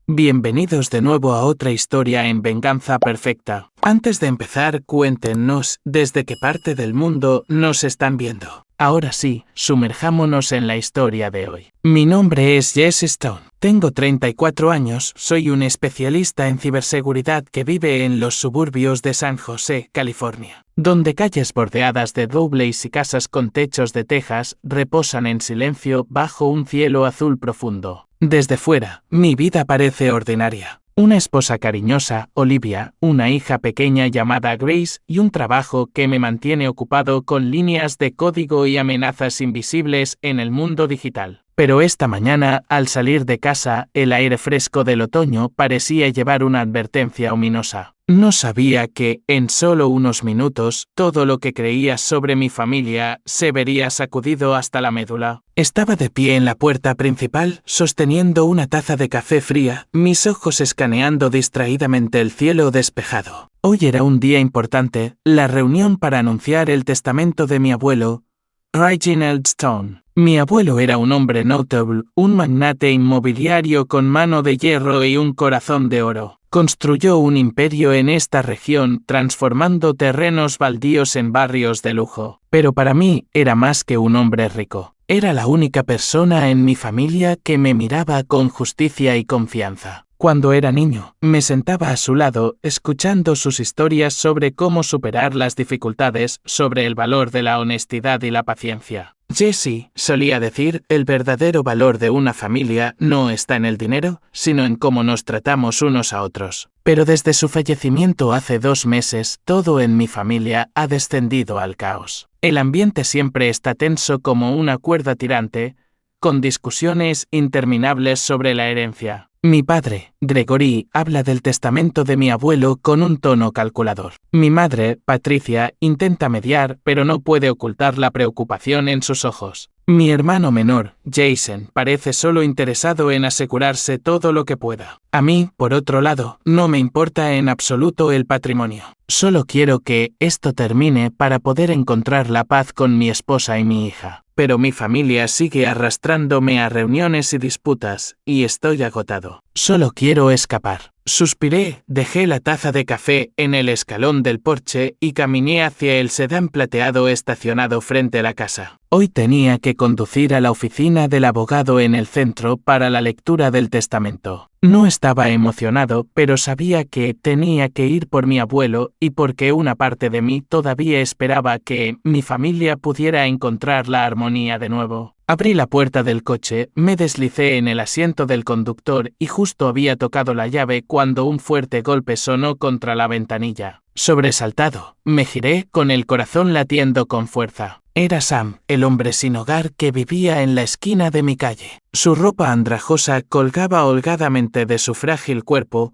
Bienvenidos de nuevo a otra historia en Venganza Perfecta. Antes de empezar, cuéntenos desde qué parte del mundo nos están viendo. Ahora sí, sumerjámonos en la historia de hoy. Mi nombre es Jesse Stone. Tengo 34 años, soy un especialista en ciberseguridad que vive en los suburbios de San José, California, donde calles bordeadas de dobles y casas con techos de tejas reposan en silencio bajo un cielo azul profundo. Desde fuera, mi vida parece ordinaria. Una esposa cariñosa, Olivia, una hija pequeña llamada Grace y un trabajo que me mantiene ocupado con líneas de código y amenazas invisibles en el mundo digital. Pero esta mañana, al salir de casa, el aire fresco del otoño parecía llevar una advertencia ominosa. No sabía que, en solo unos minutos, todo lo que creía sobre mi familia se vería sacudido hasta la médula. Estaba de pie en la puerta principal, sosteniendo una taza de café fría, mis ojos escaneando distraídamente el cielo despejado. Hoy era un día importante, la reunión para anunciar el testamento de mi abuelo, Reginald Stone. Mi abuelo era un hombre notable, un magnate inmobiliario con mano de hierro y un corazón de oro. Construyó un imperio en esta región, transformando terrenos baldíos en barrios de lujo. Pero para mí, era más que un hombre rico. Era la única persona en mi familia que me miraba con justicia y confianza. Cuando era niño, me sentaba a su lado, escuchando sus historias sobre cómo superar las dificultades, sobre el valor de la honestidad y la paciencia. Jesse, solía decir, el verdadero valor de una familia no está en el dinero, sino en cómo nos tratamos unos a otros. Pero desde su fallecimiento hace 2 meses, todo en mi familia ha descendido al caos. El ambiente siempre está tenso como una cuerda tirante, con discusiones interminables sobre la herencia. Mi padre, Gregory, habla del testamento de mi abuelo con un tono calculador. Mi madre, Patricia, intenta mediar, pero no puede ocultar la preocupación en sus ojos. Mi hermano menor, Jason, parece solo interesado en asegurarse todo lo que pueda. A mí, por otro lado, no me importa en absoluto el patrimonio. Solo quiero que esto termine para poder encontrar la paz con mi esposa y mi hija. Pero mi familia sigue arrastrándome a reuniones y disputas, y estoy agotado. Solo quiero escapar. Suspiré, dejé la taza de café en el escalón del porche y caminé hacia el sedán plateado estacionado frente a la casa. Hoy tenía que conducir a la oficina del abogado en el centro para la lectura del testamento. No estaba emocionado, pero sabía que tenía que ir por mi abuelo y porque una parte de mí todavía esperaba que mi familia pudiera encontrar la armonía de nuevo. Abrí la puerta del coche, me deslicé en el asiento del conductor y justo había tocado la llave cuando un fuerte golpe sonó contra la ventanilla. Sobresaltado, me giré con el corazón latiendo con fuerza. Era Sam, el hombre sin hogar que vivía en la esquina de mi calle. Su ropa andrajosa colgaba holgadamente de su frágil cuerpo.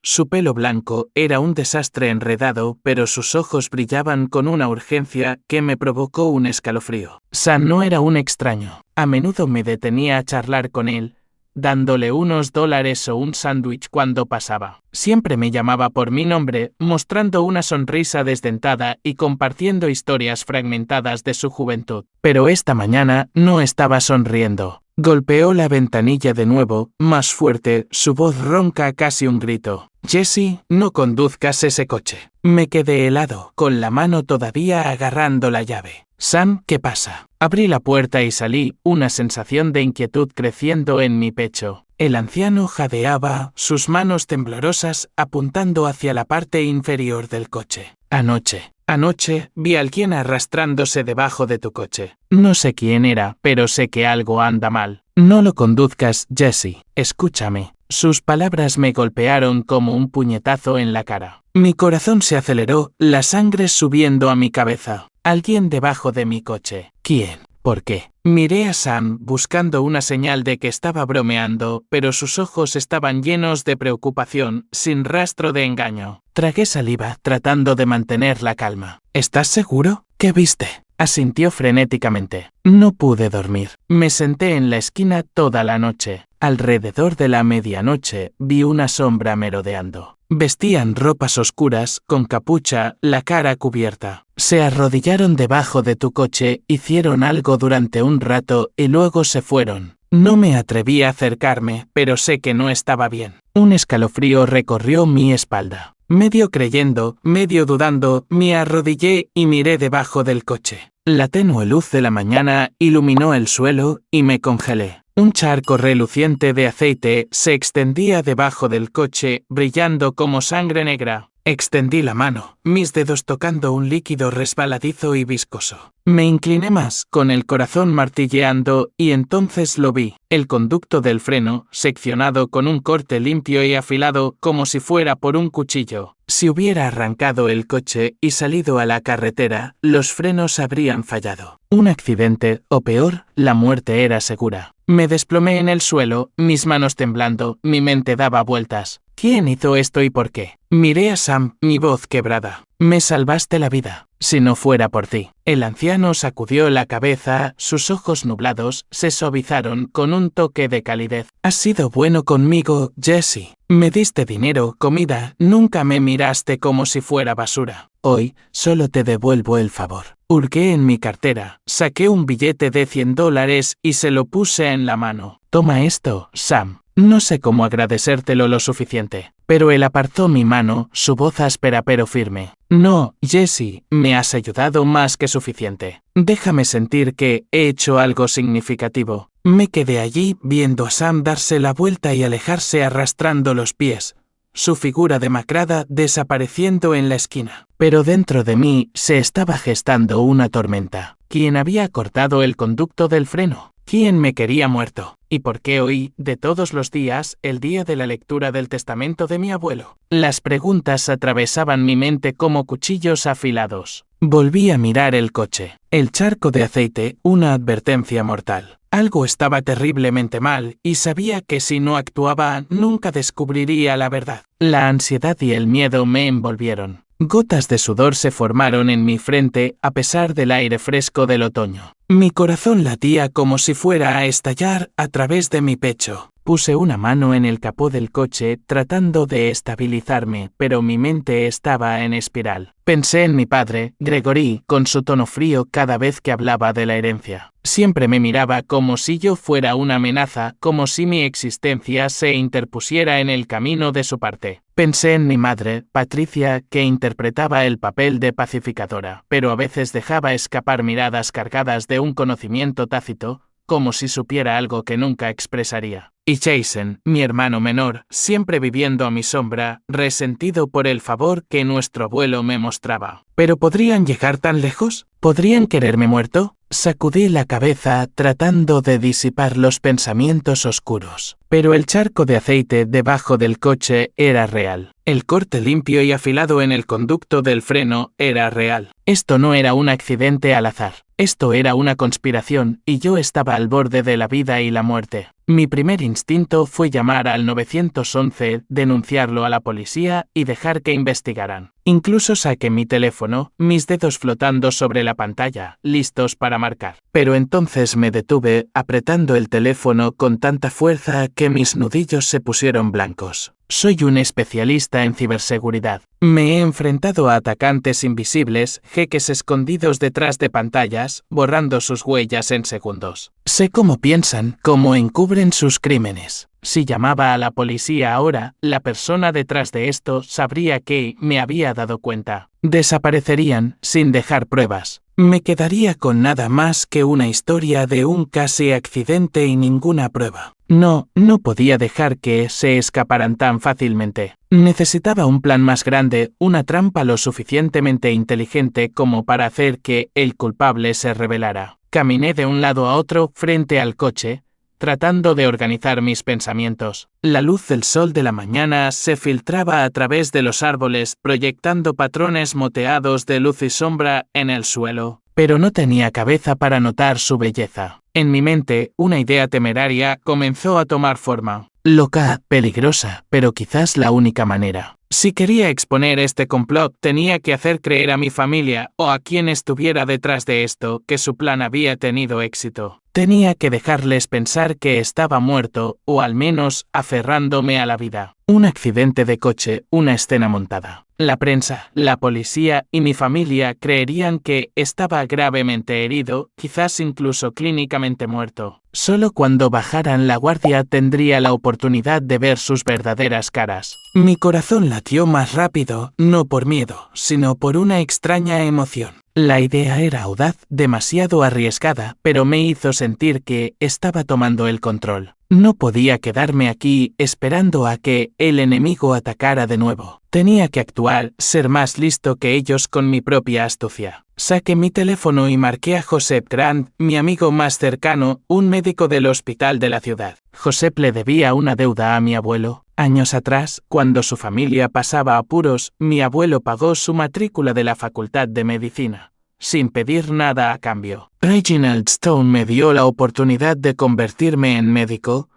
Su pelo blanco era un desastre enredado, pero sus ojos brillaban con una urgencia que me provocó un escalofrío. Sam no era un extraño. A menudo me detenía a charlar con él, dándole unos $1 o un sándwich cuando pasaba. Siempre me llamaba por mi nombre, mostrando una sonrisa desdentada y compartiendo historias fragmentadas de su juventud. Pero esta mañana no estaba sonriendo. Golpeó la ventanilla de nuevo, más fuerte, su voz ronca casi un grito. Jesse, no conduzcas ese coche. Me quedé helado, con la mano todavía agarrando la llave. Sam, ¿qué pasa? Abrí la puerta y salí, una sensación de inquietud creciendo en mi pecho. El anciano jadeaba, sus manos temblorosas apuntando hacia la parte inferior del coche. Anoche vi a alguien arrastrándose debajo de tu coche. No sé quién era, pero sé que algo anda mal. No lo conduzcas, Jesse. Escúchame. Sus palabras me golpearon como un puñetazo en la cara. Mi corazón se aceleró, la sangre subiendo a mi cabeza. Alguien debajo de mi coche. ¿Quién? ¿Por qué? Miré a Sam buscando una señal de que estaba bromeando, pero sus ojos estaban llenos de preocupación, sin rastro de engaño. Tragué saliva, tratando de mantener la calma. ¿Estás seguro? ¿Qué viste? Asintió frenéticamente. No pude dormir. Me senté en la esquina toda la noche. Alrededor de la medianoche vi una sombra merodeando. Vestían ropas oscuras, con capucha, la cara cubierta. Se arrodillaron debajo de tu coche, hicieron algo durante un rato y luego se fueron. No me atreví a acercarme, pero sé que no estaba bien. Un escalofrío recorrió mi espalda. Medio creyendo, medio dudando, me arrodillé y miré debajo del coche. La tenue luz de la mañana iluminó el suelo y me congelé. Un charco reluciente de aceite se extendía debajo del coche, brillando como sangre negra. Extendí la mano, mis dedos tocando un líquido resbaladizo y viscoso. Me incliné más, con el corazón martilleando, y entonces lo vi. El conducto del freno, seccionado con un corte limpio y afilado como si fuera por un cuchillo. Si hubiera arrancado el coche y salido a la carretera, los frenos habrían fallado. Un accidente, o peor, la muerte era segura. Me desplomé en el suelo, mis manos temblando, mi mente daba vueltas. ¿Quién hizo esto y por qué? Miré a Sam, mi voz quebrada. Me salvaste la vida. Si no fuera por ti. El anciano sacudió la cabeza, sus ojos nublados se suavizaron con un toque de calidez. Has sido bueno conmigo, Jesse. Me diste dinero, comida, nunca me miraste como si fuera basura. Hoy, solo te devuelvo el favor. Hurgué en mi cartera, saqué un billete de $100 y se lo puse en la mano. Toma esto, Sam. No sé cómo agradecértelo lo suficiente. Pero él apartó mi mano, su voz áspera pero firme. No, Jesse, me has ayudado más que suficiente. Déjame sentir que he hecho algo significativo. Me quedé allí viendo a Sam darse la vuelta y alejarse arrastrando los pies, su figura demacrada desapareciendo en la esquina. Pero dentro de mí se estaba gestando una tormenta. ¿Quién había cortado el conducto del freno? ¿Quién me quería muerto? ¿Y por qué hoy, de todos los días, el día de la lectura del testamento de mi abuelo? Las preguntas atravesaban mi mente como cuchillos afilados. Volví a mirar el coche. El charco de aceite, una advertencia mortal. Algo estaba terriblemente mal, y sabía que si no actuaba, nunca descubriría la verdad. La ansiedad y el miedo me envolvieron. Gotas de sudor se formaron en mi frente a pesar del aire fresco del otoño. Mi corazón latía como si fuera a estallar a través de mi pecho. Puse una mano en el capó del coche tratando de estabilizarme, pero mi mente estaba en espiral. Pensé en mi padre, Gregory, con su tono frío cada vez que hablaba de la herencia. Siempre me miraba como si yo fuera una amenaza, como si mi existencia se interpusiera en el camino de su parte. Pensé en mi madre, Patricia, que interpretaba el papel de pacificadora, pero a veces dejaba escapar miradas cargadas de un conocimiento tácito, como si supiera algo que nunca expresaría. Y Jason, mi hermano menor, siempre viviendo a mi sombra, resentido por el favor que nuestro abuelo me mostraba. ¿Pero podrían llegar tan lejos? ¿Podrían quererme muerto? Sacudí la cabeza tratando de disipar los pensamientos oscuros. Pero el charco de aceite debajo del coche era real. El corte limpio y afilado en el conducto del freno era real. Esto no era un accidente al azar. Esto era una conspiración, y yo estaba al borde de la vida y la muerte. Mi primer instinto fue llamar al 911, denunciarlo a la policía y dejar que investigaran. Incluso saqué mi teléfono, mis dedos flotando sobre la pantalla, listos para marcar. Pero entonces me detuve, apretando el teléfono con tanta fuerza que mis nudillos se pusieron blancos. Soy un especialista en ciberseguridad. Me he enfrentado a atacantes invisibles, jeques escondidos detrás de pantallas, borrando sus huellas en segundos. Sé cómo piensan, cómo encubren sus crímenes. Si llamaba a la policía ahora, la persona detrás de esto sabría que me había dado cuenta. Desaparecerían, sin dejar pruebas. Me quedaría con nada más que una historia de un casi accidente y ninguna prueba. No podía dejar que se escaparan tan fácilmente. Necesitaba un plan más grande, una trampa lo suficientemente inteligente como para hacer que el culpable se revelara. Caminé de un lado a otro frente al coche, tratando de organizar mis pensamientos. La luz del sol de la mañana se filtraba a través de los árboles, proyectando patrones moteados de luz y sombra en el suelo, pero no tenía cabeza para notar su belleza. En mi mente, una idea temeraria comenzó a tomar forma. Loca, peligrosa, pero quizás la única manera. Si quería exponer este complot, tenía que hacer creer a mi familia o a quien estuviera detrás de esto que su plan había tenido éxito. Tenía que dejarles pensar que estaba muerto, o al menos aferrándome a la vida. Un accidente de coche, una escena montada. La prensa, la policía y mi familia creerían que estaba gravemente herido, quizás incluso clínicamente muerto. Solo cuando bajaran la guardia tendría la oportunidad de ver sus verdaderas caras. Mi corazón latió más rápido, no por miedo, sino por una extraña emoción. La idea era audaz, demasiado arriesgada, pero me hizo sentir que estaba tomando el control. No podía quedarme aquí esperando a que el enemigo atacara de nuevo. Tenía que actuar, ser más listo que ellos con mi propia astucia. Saqué mi teléfono y marqué a Josep Grant, mi amigo más cercano, un médico del hospital de la ciudad. Josep le debía una deuda a mi abuelo. Años atrás, cuando su familia pasaba apuros, mi abuelo pagó su matrícula de la Facultad de Medicina, sin pedir nada a cambio. Reginald Stone me dio la oportunidad de convertirme en médico,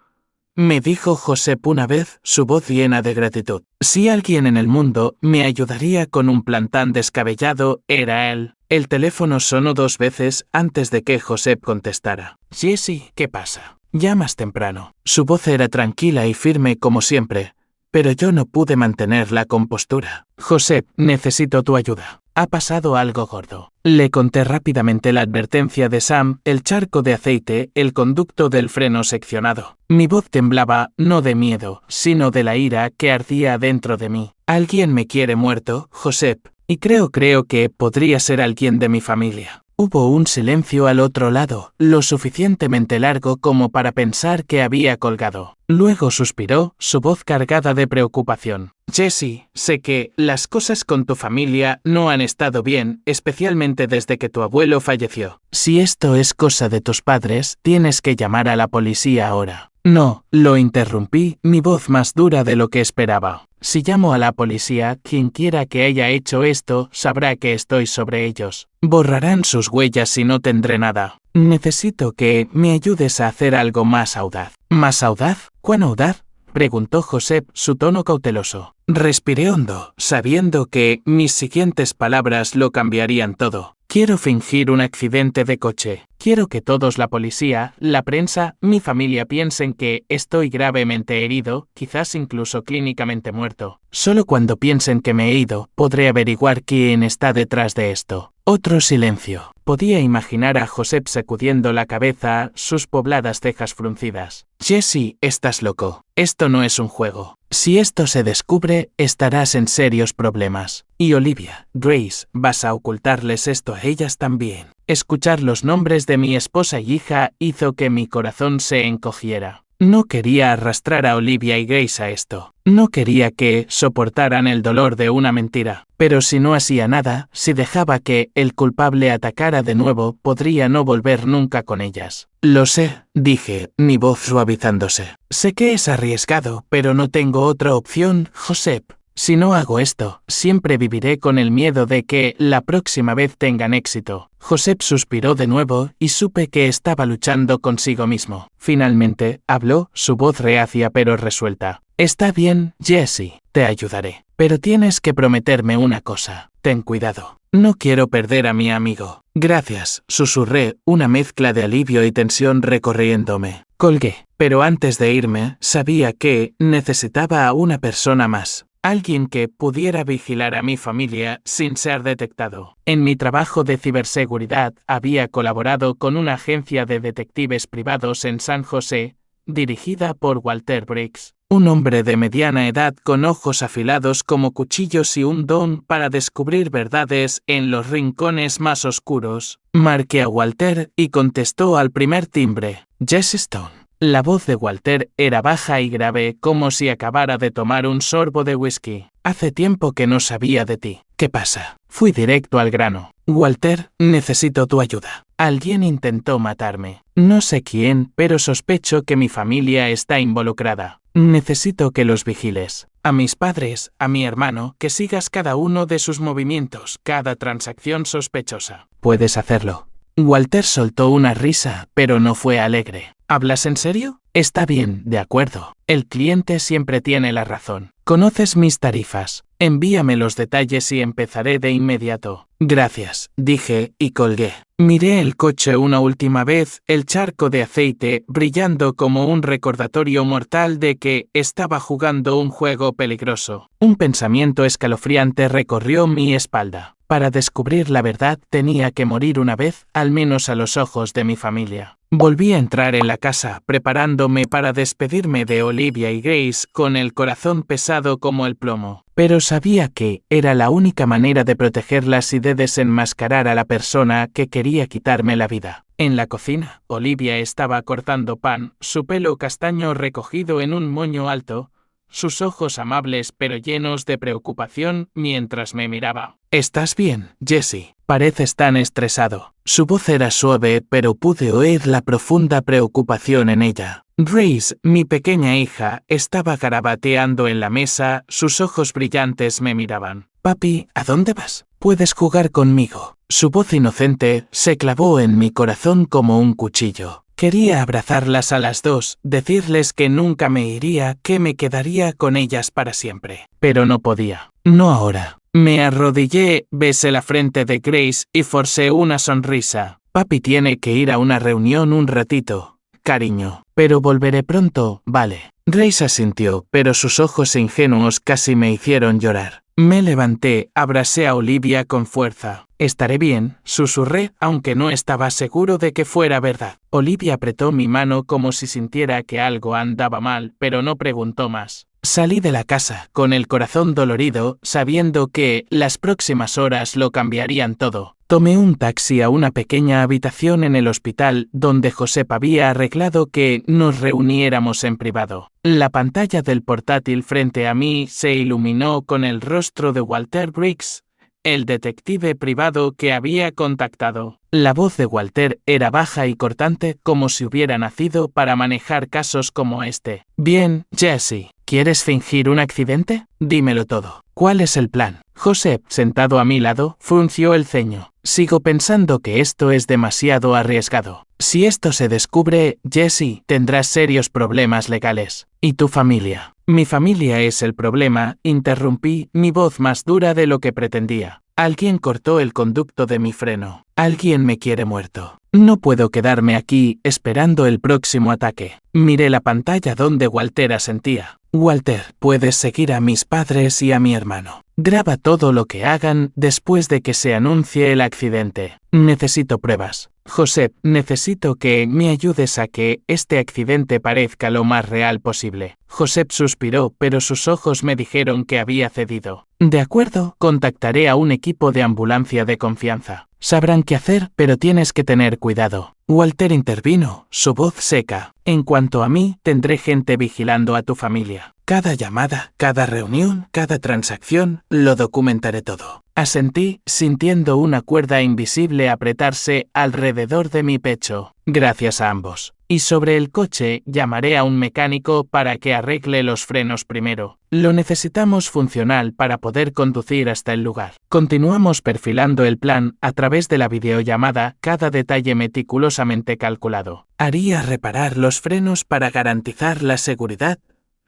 me dijo Josep una vez, su voz llena de gratitud. Si alguien en el mundo me ayudaría con un plan tan descabellado, era él. El teléfono sonó 2 veces antes de que Josep contestara. Jesse, ¿qué pasa? Llamas temprano. Su voz era tranquila y firme como siempre, pero yo no pude mantener la compostura. Josep, necesito tu ayuda. Ha pasado algo gordo. Le conté rápidamente la advertencia de Sam, el charco de aceite, el conducto del freno seccionado. Mi voz temblaba, no de miedo, sino de la ira que ardía dentro de mí. Alguien me quiere muerto, Josep, y creo que podría ser alguien de mi familia. Hubo un silencio al otro lado, lo suficientemente largo como para pensar que había colgado. Luego suspiró, su voz cargada de preocupación. Jesse, sé que las cosas con tu familia no han estado bien, especialmente desde que tu abuelo falleció. Si esto es cosa de tus padres, tienes que llamar a la policía ahora. No, lo interrumpí, mi voz más dura de lo que esperaba. Si llamo a la policía, quien quiera que haya hecho esto, sabrá que estoy sobre ellos. Borrarán sus huellas y no tendré nada. Necesito que me ayudes a hacer algo más audaz. ¿Más audaz? ¿Cuán audaz? Preguntó Josep, su tono cauteloso. Respiré hondo, sabiendo que mis siguientes palabras lo cambiarían todo. Quiero fingir un accidente de coche. Quiero que todos, la policía, la prensa, mi familia piensen que estoy gravemente herido, quizás incluso clínicamente muerto. Solo cuando piensen que me he ido, podré averiguar quién está detrás de esto. Otro silencio. Podía imaginar a Josep sacudiendo la cabeza, sus pobladas cejas fruncidas. Jesse, estás loco. Esto no es un juego. Si esto se descubre, estarás en serios problemas. Y Olivia, Grace, vas a ocultarles esto a ellas también. Escuchar los nombres de mi esposa y hija hizo que mi corazón se encogiera. No quería arrastrar a Olivia y Grace a esto. No quería que soportaran el dolor de una mentira. Pero si no hacía nada, si dejaba que el culpable atacara de nuevo, podría no volver nunca con ellas. Lo sé, dije, mi voz suavizándose. Sé que es arriesgado, pero no tengo otra opción, Josep. Si no hago esto, siempre viviré con el miedo de que la próxima vez tengan éxito. Josep suspiró de nuevo y supe que estaba luchando consigo mismo. Finalmente, habló, su voz reacia pero resuelta. Está bien, Jesse, te ayudaré. Pero tienes que prometerme una cosa. Ten cuidado. No quiero perder a mi amigo. Gracias, susurré, una mezcla de alivio y tensión recorriéndome. Colgué, pero antes de irme, sabía que necesitaba a una persona más. Alguien que pudiera vigilar a mi familia sin ser detectado. En mi trabajo de ciberseguridad había colaborado con una agencia de detectives privados en San José, dirigida por Walter Briggs, un hombre de mediana edad con ojos afilados como cuchillos y un don para descubrir verdades en los rincones más oscuros. Marqué a Walter y contestó al primer timbre. Jesse Stone. La voz de Walter era baja y grave, como si acabara de tomar un sorbo de whisky. Hace tiempo que no sabía de ti. ¿Qué pasa? Fui directo al grano. Walter, necesito tu ayuda. Alguien intentó matarme. No sé quién, pero sospecho que mi familia está involucrada. Necesito que los vigiles. A mis padres, a mi hermano, que sigas cada uno de sus movimientos, cada transacción sospechosa. Puedes hacerlo. Walter soltó una risa, pero no fue alegre. ¿Hablas en serio? Está bien, de acuerdo. El cliente siempre tiene la razón. ¿Conoces mis tarifas? Envíame los detalles y empezaré de inmediato. Gracias, dije, y colgué. Miré el coche una última vez, el charco de aceite brillando como un recordatorio mortal de que estaba jugando un juego peligroso. Un pensamiento escalofriante recorrió mi espalda. Para descubrir la verdad tenía que morir una vez, al menos a los ojos de mi familia. Volví a entrar en la casa, preparándome para despedirme de Olivia y Grace con el corazón pesado como el plomo. Pero sabía que era la única manera de protegerlas y de desenmascarar a la persona que quería quitarme la vida. En la cocina, Olivia estaba cortando pan, su pelo castaño recogido en un moño alto, sus ojos amables pero llenos de preocupación mientras me miraba. ¿Estás bien, Jesse? Pareces tan estresado. Su voz era suave, pero pude oír la profunda preocupación en ella. Grace, mi pequeña hija, estaba garabateando en la mesa, sus ojos brillantes me miraban. Papi, ¿a dónde vas? Puedes jugar conmigo. Su voz inocente se clavó en mi corazón como un cuchillo. Quería abrazarlas a las dos, decirles que nunca me iría, que me quedaría con ellas para siempre. Pero no podía. No ahora. Me arrodillé, besé la frente de Grace y forcé una sonrisa. Papi tiene que ir a una reunión un ratito, cariño. Pero volveré pronto, ¿vale? Grace asintió, pero sus ojos ingenuos casi me hicieron llorar. Me levanté, abracé a Olivia con fuerza. Estaré bien, susurré, aunque no estaba seguro de que fuera verdad. Olivia apretó mi mano como si sintiera que algo andaba mal, pero no preguntó más. Salí de la casa, con el corazón dolorido, sabiendo que las próximas horas lo cambiarían todo. Tomé un taxi a una pequeña habitación en el hospital donde Josep había arreglado que nos reuniéramos en privado. La pantalla del portátil frente a mí se iluminó con el rostro de Walter Briggs, el detective privado que había contactado. La voz de Walter era baja y cortante, como si hubiera nacido para manejar casos como este. Bien, Jesse, ¿quieres fingir un accidente? Dímelo todo. ¿Cuál es el plan? Josep, sentado a mi lado, frunció el ceño. Sigo pensando que esto es demasiado arriesgado. Si esto se descubre, Jesse, tendrás serios problemas legales. ¿Y tu familia? Mi familia es el problema, interrumpí, mi voz más dura de lo que pretendía. Alguien cortó el conducto de mi freno. Alguien me quiere muerto. No puedo quedarme aquí esperando el próximo ataque. Miré la pantalla donde Walter asentía. Walter, puedes seguir a mis padres y a mi hermano. Graba todo lo que hagan después de que se anuncie el accidente. Necesito pruebas. Josep, necesito que me ayudes a que este accidente parezca lo más real posible. Josep suspiró, pero sus ojos me dijeron que había cedido. De acuerdo, contactaré a un equipo de ambulancia de confianza. Sabrán qué hacer, pero tienes que tener cuidado. Walter intervino, su voz seca. En cuanto a mí, tendré gente vigilando a tu familia. Cada llamada, cada reunión, cada transacción, lo documentaré todo. Asentí, sintiendo una cuerda invisible apretarse alrededor de mi pecho. Gracias a ambos. Y sobre el coche, llamaré a un mecánico para que arregle los frenos primero. Lo necesitamos funcional para poder conducir hasta el lugar. Continuamos perfilando el plan a través de la videollamada, cada detalle meticulosamente calculado. Haría reparar los frenos para garantizar la seguridad.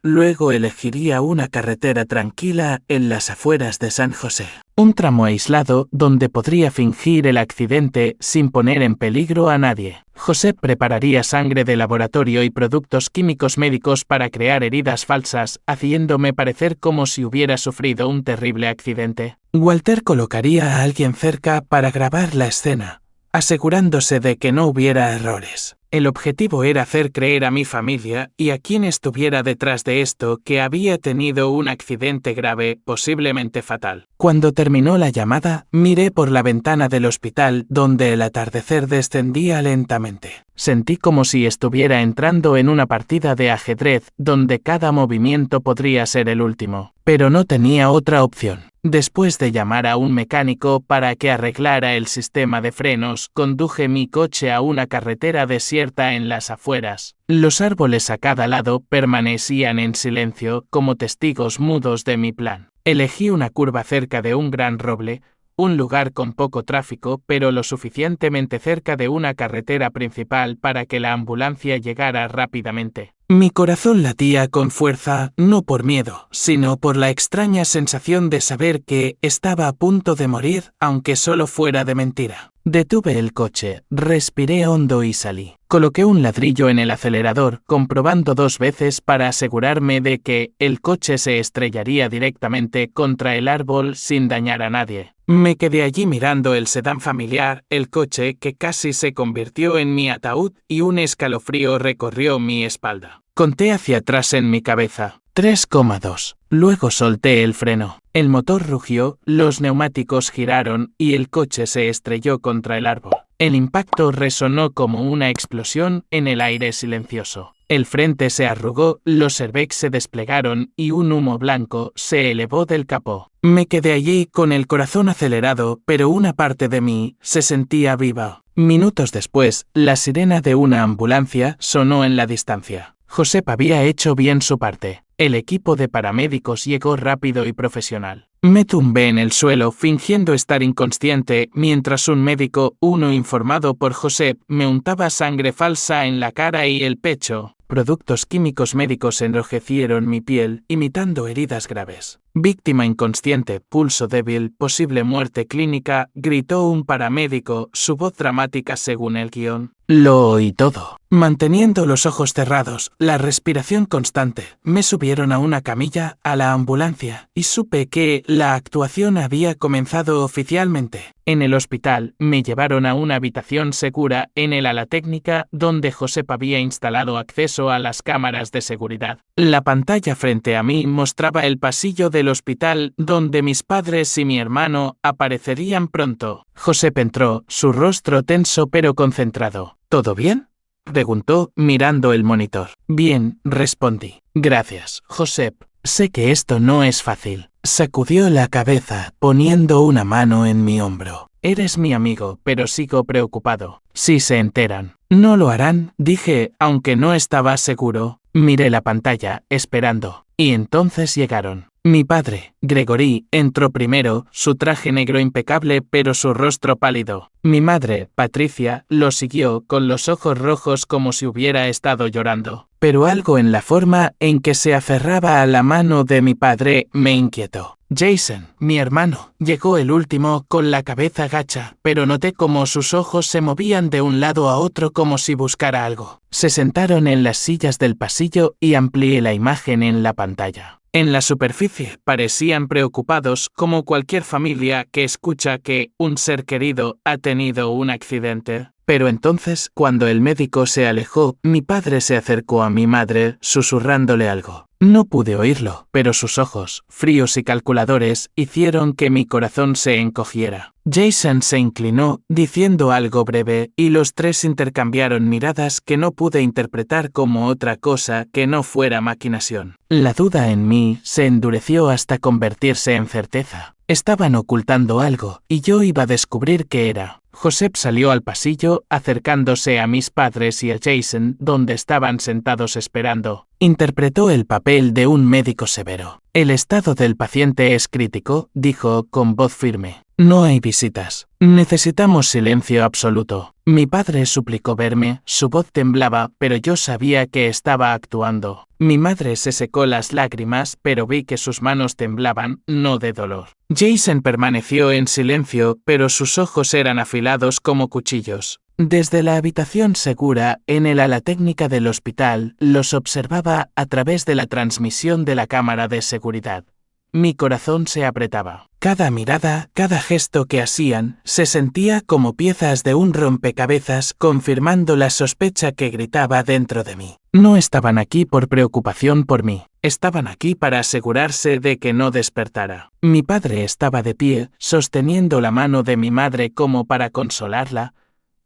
Luego elegiría una carretera tranquila en las afueras de San José. Un tramo aislado donde podría fingir el accidente sin poner en peligro a nadie. Josep prepararía sangre de laboratorio y productos químicos médicos para crear heridas falsas, haciéndome parecer como si hubiera sufrido un terrible accidente. Walter colocaría a alguien cerca para grabar la escena, asegurándose de que no hubiera errores. El objetivo era hacer creer a mi familia y a quien estuviera detrás de esto que había tenido un accidente grave, posiblemente fatal. Cuando terminó la llamada, miré por la ventana del hospital donde el atardecer descendía lentamente. Sentí como si estuviera entrando en una partida de ajedrez donde cada movimiento podría ser el último. Pero no tenía otra opción. Después de llamar a un mecánico para que arreglara el sistema de frenos, conduje mi coche a una carretera desierta en las afueras. Los árboles a cada lado permanecían en silencio como testigos mudos de mi plan. Elegí una curva cerca de un gran roble, un lugar con poco tráfico pero lo suficientemente cerca de una carretera principal para que la ambulancia llegara rápidamente. Mi corazón latía con fuerza, no por miedo, sino por la extraña sensación de saber que estaba a punto de morir, aunque solo fuera de mentira. Detuve el coche, respiré hondo y salí. Coloqué un ladrillo en el acelerador, comprobando 2 veces para asegurarme de que el coche se estrellaría directamente contra el árbol sin dañar a nadie. Me quedé allí mirando el sedán familiar, el coche que casi se convirtió en mi ataúd, y un escalofrío recorrió mi espalda. Conté hacia atrás en mi cabeza. 3,2. Luego solté el freno. El motor rugió, los neumáticos giraron y el coche se estrelló contra el árbol. El impacto resonó como una explosión en el aire silencioso. El frente se arrugó, los airbags se desplegaron y un humo blanco se elevó del capó. Me quedé allí con el corazón acelerado, pero una parte de mí se sentía viva. Minutos después, la sirena de una ambulancia sonó en la distancia. Josep había hecho bien su parte. El equipo de paramédicos llegó rápido y profesional. Me tumbé en el suelo fingiendo estar inconsciente mientras un médico, uno informado por Josep, me untaba sangre falsa en la cara y el pecho. Productos químicos médicos enrojecieron mi piel, imitando heridas graves. Víctima inconsciente, pulso débil, posible muerte clínica, gritó un paramédico, su voz dramática según el guión. Lo oí todo. Manteniendo los ojos cerrados, la respiración constante, me subieron a una camilla, a la ambulancia, y supe que la actuación había comenzado oficialmente. En el hospital, me llevaron a una habitación segura en el ala técnica donde Josep había instalado acceso a las cámaras de seguridad. La pantalla frente a mí mostraba el pasillo del hospital donde mis padres y mi hermano aparecerían pronto. Josep entró, su rostro tenso pero concentrado. ¿Todo bien?, preguntó, mirando el monitor. Bien, respondí. Gracias, Josep. Sé que esto no es fácil. Sacudió la cabeza, poniendo una mano en mi hombro. Eres mi amigo, pero sigo preocupado. Si se enteran. No lo harán, dije, aunque no estaba seguro. Miré la pantalla, esperando. Y entonces llegaron. Mi padre, Gregory, entró primero, su traje negro impecable pero su rostro pálido. Mi madre, Patricia, lo siguió con los ojos rojos como si hubiera estado llorando. Pero algo en la forma en que se aferraba a la mano de mi padre me inquietó. Jason, mi hermano, llegó el último con la cabeza gacha, pero noté cómo sus ojos se movían de un lado a otro como si buscara algo. Se sentaron en las sillas del pasillo y amplié la imagen en la pantalla. En la superficie parecían preocupados como cualquier familia que escucha que un ser querido ha tenido un accidente. Pero entonces, cuando el médico se alejó, mi padre se acercó a mi madre, susurrándole algo. No pude oírlo, pero sus ojos, fríos y calculadores, hicieron que mi corazón se encogiera. Jason se inclinó, diciendo algo breve, y los tres intercambiaron miradas que no pude interpretar como otra cosa que no fuera maquinación. La duda en mí se endureció hasta convertirse en certeza. Estaban ocultando algo, y yo iba a descubrir qué era. Josep salió al pasillo, acercándose a mis padres y a Jason, donde estaban sentados esperando. Interpretó el papel de un médico severo. El estado del paciente es crítico, dijo con voz firme. No hay visitas. Necesitamos silencio absoluto. Mi padre suplicó verme, su voz temblaba, pero yo sabía que estaba actuando. Mi madre se secó las lágrimas, pero vi que sus manos temblaban, no de dolor. Jason permaneció en silencio, pero sus ojos eran afilados como cuchillos. Desde la habitación segura, en el ala técnica del hospital, los observaba a través de la transmisión de la cámara de seguridad. Mi corazón se apretaba. Cada mirada, cada gesto que hacían, se sentía como piezas de un rompecabezas, confirmando la sospecha que gritaba dentro de mí. No estaban aquí por preocupación por mí. Estaban aquí para asegurarse de que no despertara. Mi padre estaba de pie, sosteniendo la mano de mi madre como para consolarla,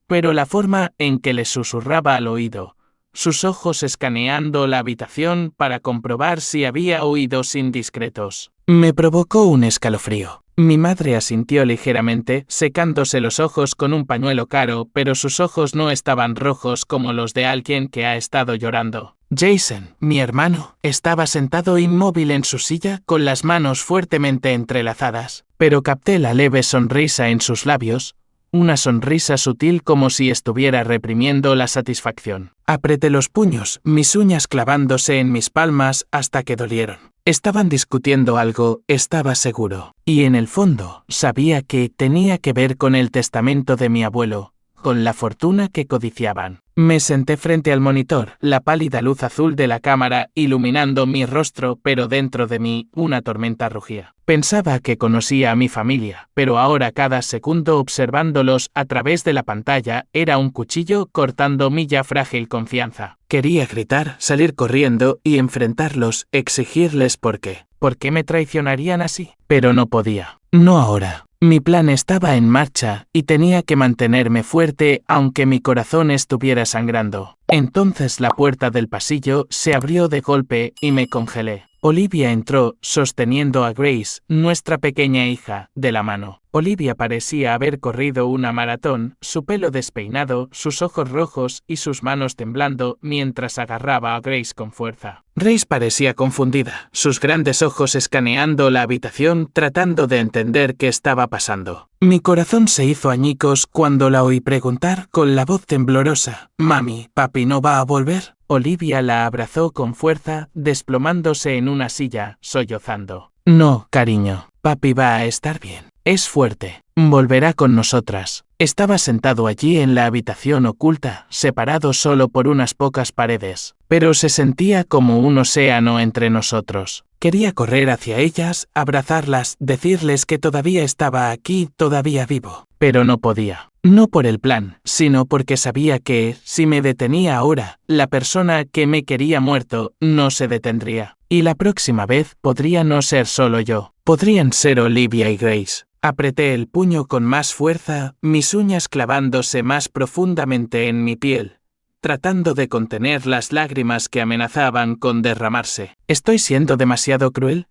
pero la forma en que le susurraba al oído, sus ojos escaneando la habitación para comprobar si había oídos indiscretos, me provocó un escalofrío. Mi madre asintió ligeramente, secándose los ojos con un pañuelo caro, pero sus ojos no estaban rojos como los de alguien que ha estado llorando. Jason, mi hermano, estaba sentado inmóvil en su silla con las manos fuertemente entrelazadas, pero capté la leve sonrisa en sus labios, una sonrisa sutil como si estuviera reprimiendo la satisfacción. Apreté los puños, mis uñas clavándose en mis palmas hasta que dolieron. Estaban discutiendo algo, estaba seguro, y en el fondo sabía que tenía que ver con el testamento de mi abuelo, con la fortuna que codiciaban. Me senté frente al monitor, la pálida luz azul de la cámara iluminando mi rostro, pero dentro de mí una tormenta rugía. Pensaba que conocía a mi familia, pero ahora cada segundo observándolos a través de la pantalla era un cuchillo cortando mi ya frágil confianza. Quería gritar, salir corriendo y enfrentarlos, exigirles por qué. ¿Por qué me traicionarían así? Pero no podía. No ahora. Mi plan estaba en marcha y tenía que mantenerme fuerte aunque mi corazón estuviera sangrando. Entonces la puerta del pasillo se abrió de golpe y me congelé. Olivia entró, sosteniendo a Grace, nuestra pequeña hija, de la mano. Olivia parecía haber corrido una maratón, su pelo despeinado, sus ojos rojos y sus manos temblando mientras agarraba a Grace con fuerza. Grace parecía confundida, sus grandes ojos escaneando la habitación tratando de entender qué estaba pasando. Mi corazón se hizo añicos cuando la oí preguntar con la voz temblorosa: «Mami, ¿papi no va a volver?». Olivia la abrazó con fuerza, desplomándose en una silla, sollozando. «No, cariño, papi va a estar bien. Es fuerte. Volverá con nosotras». Estaba sentado allí en la habitación oculta, separado solo por unas pocas paredes, pero se sentía como un océano entre nosotros. Quería correr hacia ellas, abrazarlas, decirles que todavía estaba aquí, todavía vivo, pero no podía. No por el plan, sino porque sabía que, si me detenía ahora, la persona que me quería muerto no se detendría. Y la próxima vez podría no ser solo yo, podrían ser Olivia y Grace. Apreté el puño con más fuerza, mis uñas clavándose más profundamente en mi piel, tratando de contener las lágrimas que amenazaban con derramarse. ¿Estoy siendo demasiado cruel?,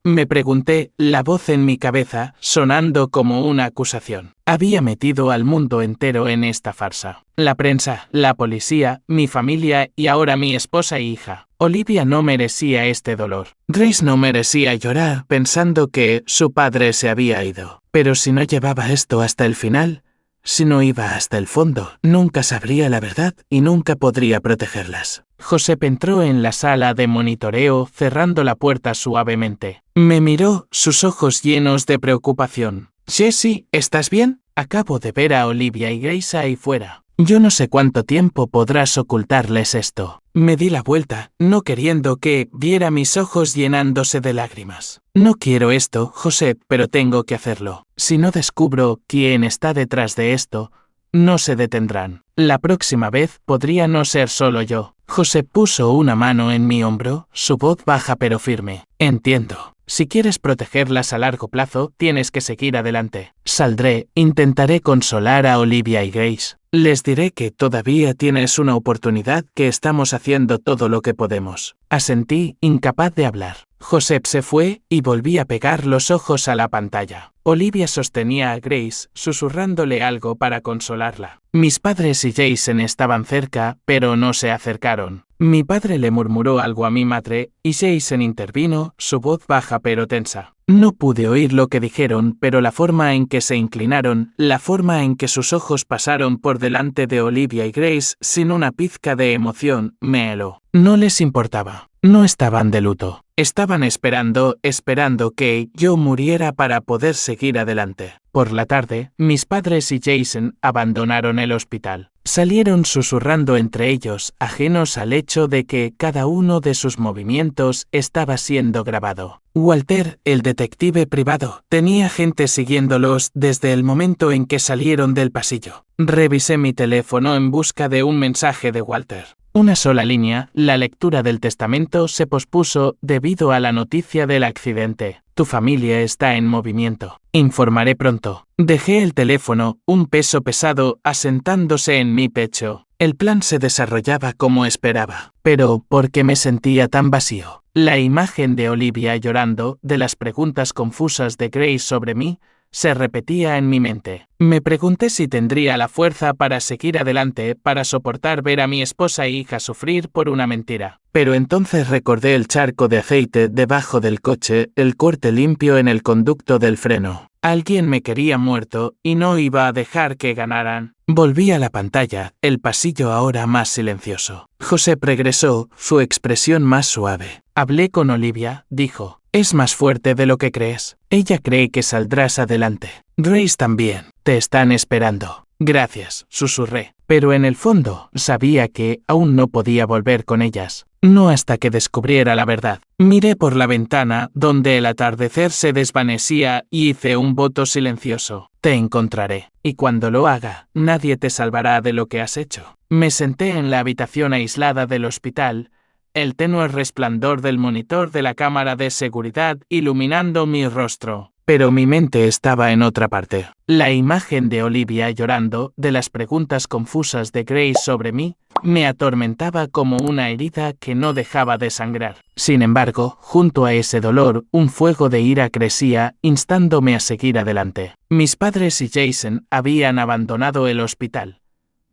me pregunté, la voz en mi cabeza sonando como una acusación. Había metido al mundo entero en esta farsa. La prensa, la policía, mi familia y ahora mi esposa e hija. Olivia no merecía este dolor. Grace no merecía llorar pensando que su padre se había ido. Pero si no llevaba esto hasta el final, si no iba hasta el fondo, nunca sabría la verdad y nunca podría protegerlas. Josep entró en la sala de monitoreo cerrando la puerta suavemente. Me miró, sus ojos llenos de preocupación. «Jessie, ¿estás bien? Acabo de ver a Olivia y Grace ahí fuera. Yo no sé cuánto tiempo podrás ocultarles esto». Me di la vuelta, no queriendo que viera mis ojos llenándose de lágrimas. «No quiero esto, Josep, pero tengo que hacerlo. Si no descubro quién está detrás de esto, no se detendrán. La próxima vez podría no ser solo yo». Josep puso una mano en mi hombro, su voz baja pero firme. «Entiendo. Si quieres protegerlas a largo plazo, tienes que seguir adelante. Saldré, intentaré consolar a Olivia y Grace. Les diré que todavía tienes una oportunidad, que estamos haciendo todo lo que podemos». Asentí, incapaz de hablar. Josep se fue y volví a pegar los ojos a la pantalla. Olivia sostenía a Grace, susurrándole algo para consolarla. Mis padres y Jason estaban cerca, pero no se acercaron. Mi padre le murmuró algo a mi madre, y Jason intervino, su voz baja pero tensa. No pude oír lo que dijeron, pero la forma en que se inclinaron, la forma en que sus ojos pasaron por delante de Olivia y Grace sin una pizca de emoción, me heló. No les importaba. No estaban de luto. Estaban esperando que yo muriera para poder seguir adelante. Por la tarde, mis padres y Jason abandonaron el hospital. Salieron susurrando entre ellos, ajenos al hecho de que cada uno de sus movimientos estaba siendo grabado. Walter, el detective privado, tenía gente siguiéndolos desde el momento en que salieron del pasillo. Revisé mi teléfono en busca de un mensaje de Walter. Una sola línea, la lectura del testamento se pospuso debido a la noticia del accidente. Tu familia está en movimiento. Informaré pronto. Dejé el teléfono, un peso pesado, asentándose en mi pecho. El plan se desarrollaba como esperaba. Pero, ¿por qué me sentía tan vacío? La imagen de Olivia llorando, de las preguntas confusas de Grace sobre mí, se repetía en mi mente. Me pregunté si tendría la fuerza para seguir adelante, para soportar ver a mi esposa e hija sufrir por una mentira. Pero entonces recordé el charco de aceite debajo del coche, el corte limpio en el conducto del freno. Alguien me quería muerto y no iba a dejar que ganaran. Volví a la pantalla, el pasillo ahora más silencioso. José regresó, su expresión más suave. Hablé con Olivia, dijo. Es más fuerte de lo que crees. Ella cree que saldrás adelante. Grace también. Te están esperando. Gracias, susurré. Pero en el fondo, sabía que aún no podía volver con ellas. No hasta que descubriera la verdad. Miré por la ventana, donde el atardecer se desvanecía, y hice un voto silencioso. Te encontraré. Y cuando lo haga, nadie te salvará de lo que has hecho. Me senté en la habitación aislada del hospital, el tenue resplandor del monitor de la cámara de seguridad iluminando mi rostro. Pero mi mente estaba en otra parte. La imagen de Olivia llorando, de las preguntas confusas de Grace sobre mí, me atormentaba como una herida que no dejaba de sangrar. Sin embargo, junto a ese dolor, un fuego de ira crecía, instándome a seguir adelante. Mis padres y Jason habían abandonado el hospital.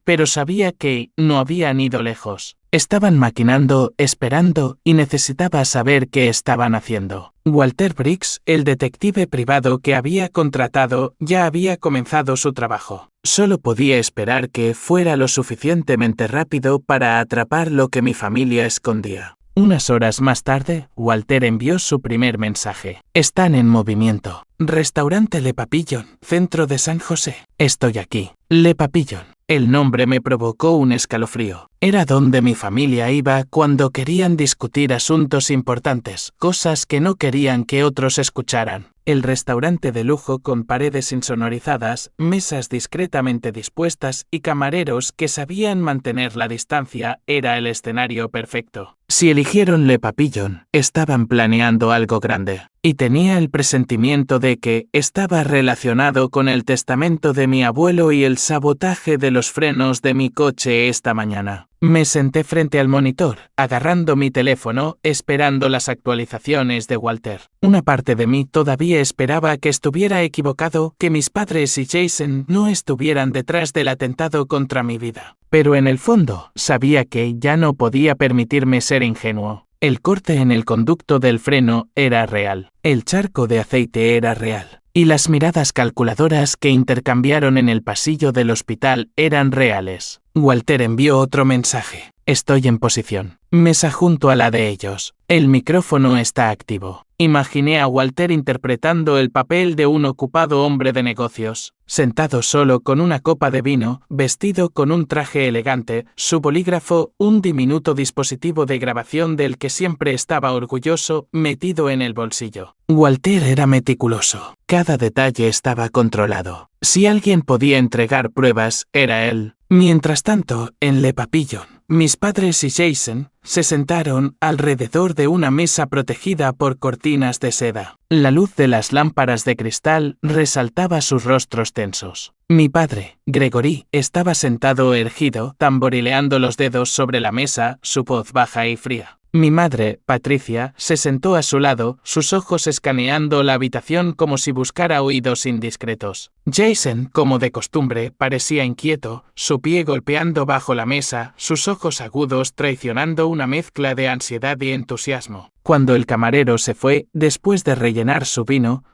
Pero sabía que no habían ido lejos. Estaban maquinando, esperando, y necesitaba saber qué estaban haciendo. Walter Briggs, el detective privado que había contratado, ya había comenzado su trabajo. Solo podía esperar que fuera lo suficientemente rápido para atrapar lo que mi familia escondía. Unas horas más tarde, Walter envió su primer mensaje. Están en movimiento. Restaurante Le Papillon, centro de San José. Estoy aquí. Le Papillon. El nombre me provocó un escalofrío. Era donde mi familia iba cuando querían discutir asuntos importantes, cosas que no querían que otros escucharan. El restaurante de lujo con paredes insonorizadas, mesas discretamente dispuestas y camareros que sabían mantener la distancia era el escenario perfecto. Si eligieron Le Papillon, estaban planeando algo grande. Y tenía el presentimiento de que estaba relacionado con el testamento de mi abuelo y el sabotaje de los frenos de mi coche esta mañana. Me senté frente al monitor, agarrando mi teléfono, esperando las actualizaciones de Walter. Una parte de mí todavía esperaba que estuviera equivocado, que mis padres y Jason no estuvieran detrás del atentado contra mi vida. Pero en el fondo, sabía que ya no podía permitirme ser ingenuo. El corte en el conducto del freno era real. El charco de aceite era real. Y las miradas calculadoras que intercambiaron en el pasillo del hospital eran reales. Walter envió otro mensaje. Estoy en posición. Mesa junto a la de ellos. El micrófono está activo. Imaginé a Walter interpretando el papel de un ocupado hombre de negocios, sentado solo con una copa de vino, vestido con un traje elegante, su bolígrafo, un diminuto dispositivo de grabación del que siempre estaba orgulloso, metido en el bolsillo. Walter era meticuloso. Cada detalle estaba controlado. Si alguien podía entregar pruebas, era él. Mientras tanto, en Le Papillon, mis padres y Jason se sentaron alrededor de una mesa protegida por cortinas de seda. La luz de las lámparas de cristal resaltaba sus rostros tensos. Mi padre, Gregory, estaba sentado erguido, tamborileando los dedos sobre la mesa, su voz baja y fría. Mi madre, Patricia, se sentó a su lado, sus ojos escaneando la habitación como si buscara oídos indiscretos. Jason, como de costumbre, parecía inquieto, su pie golpeando bajo la mesa, sus ojos agudos traicionando una mezcla de ansiedad y entusiasmo. Cuando el camarero se fue, después de rellenar su vino,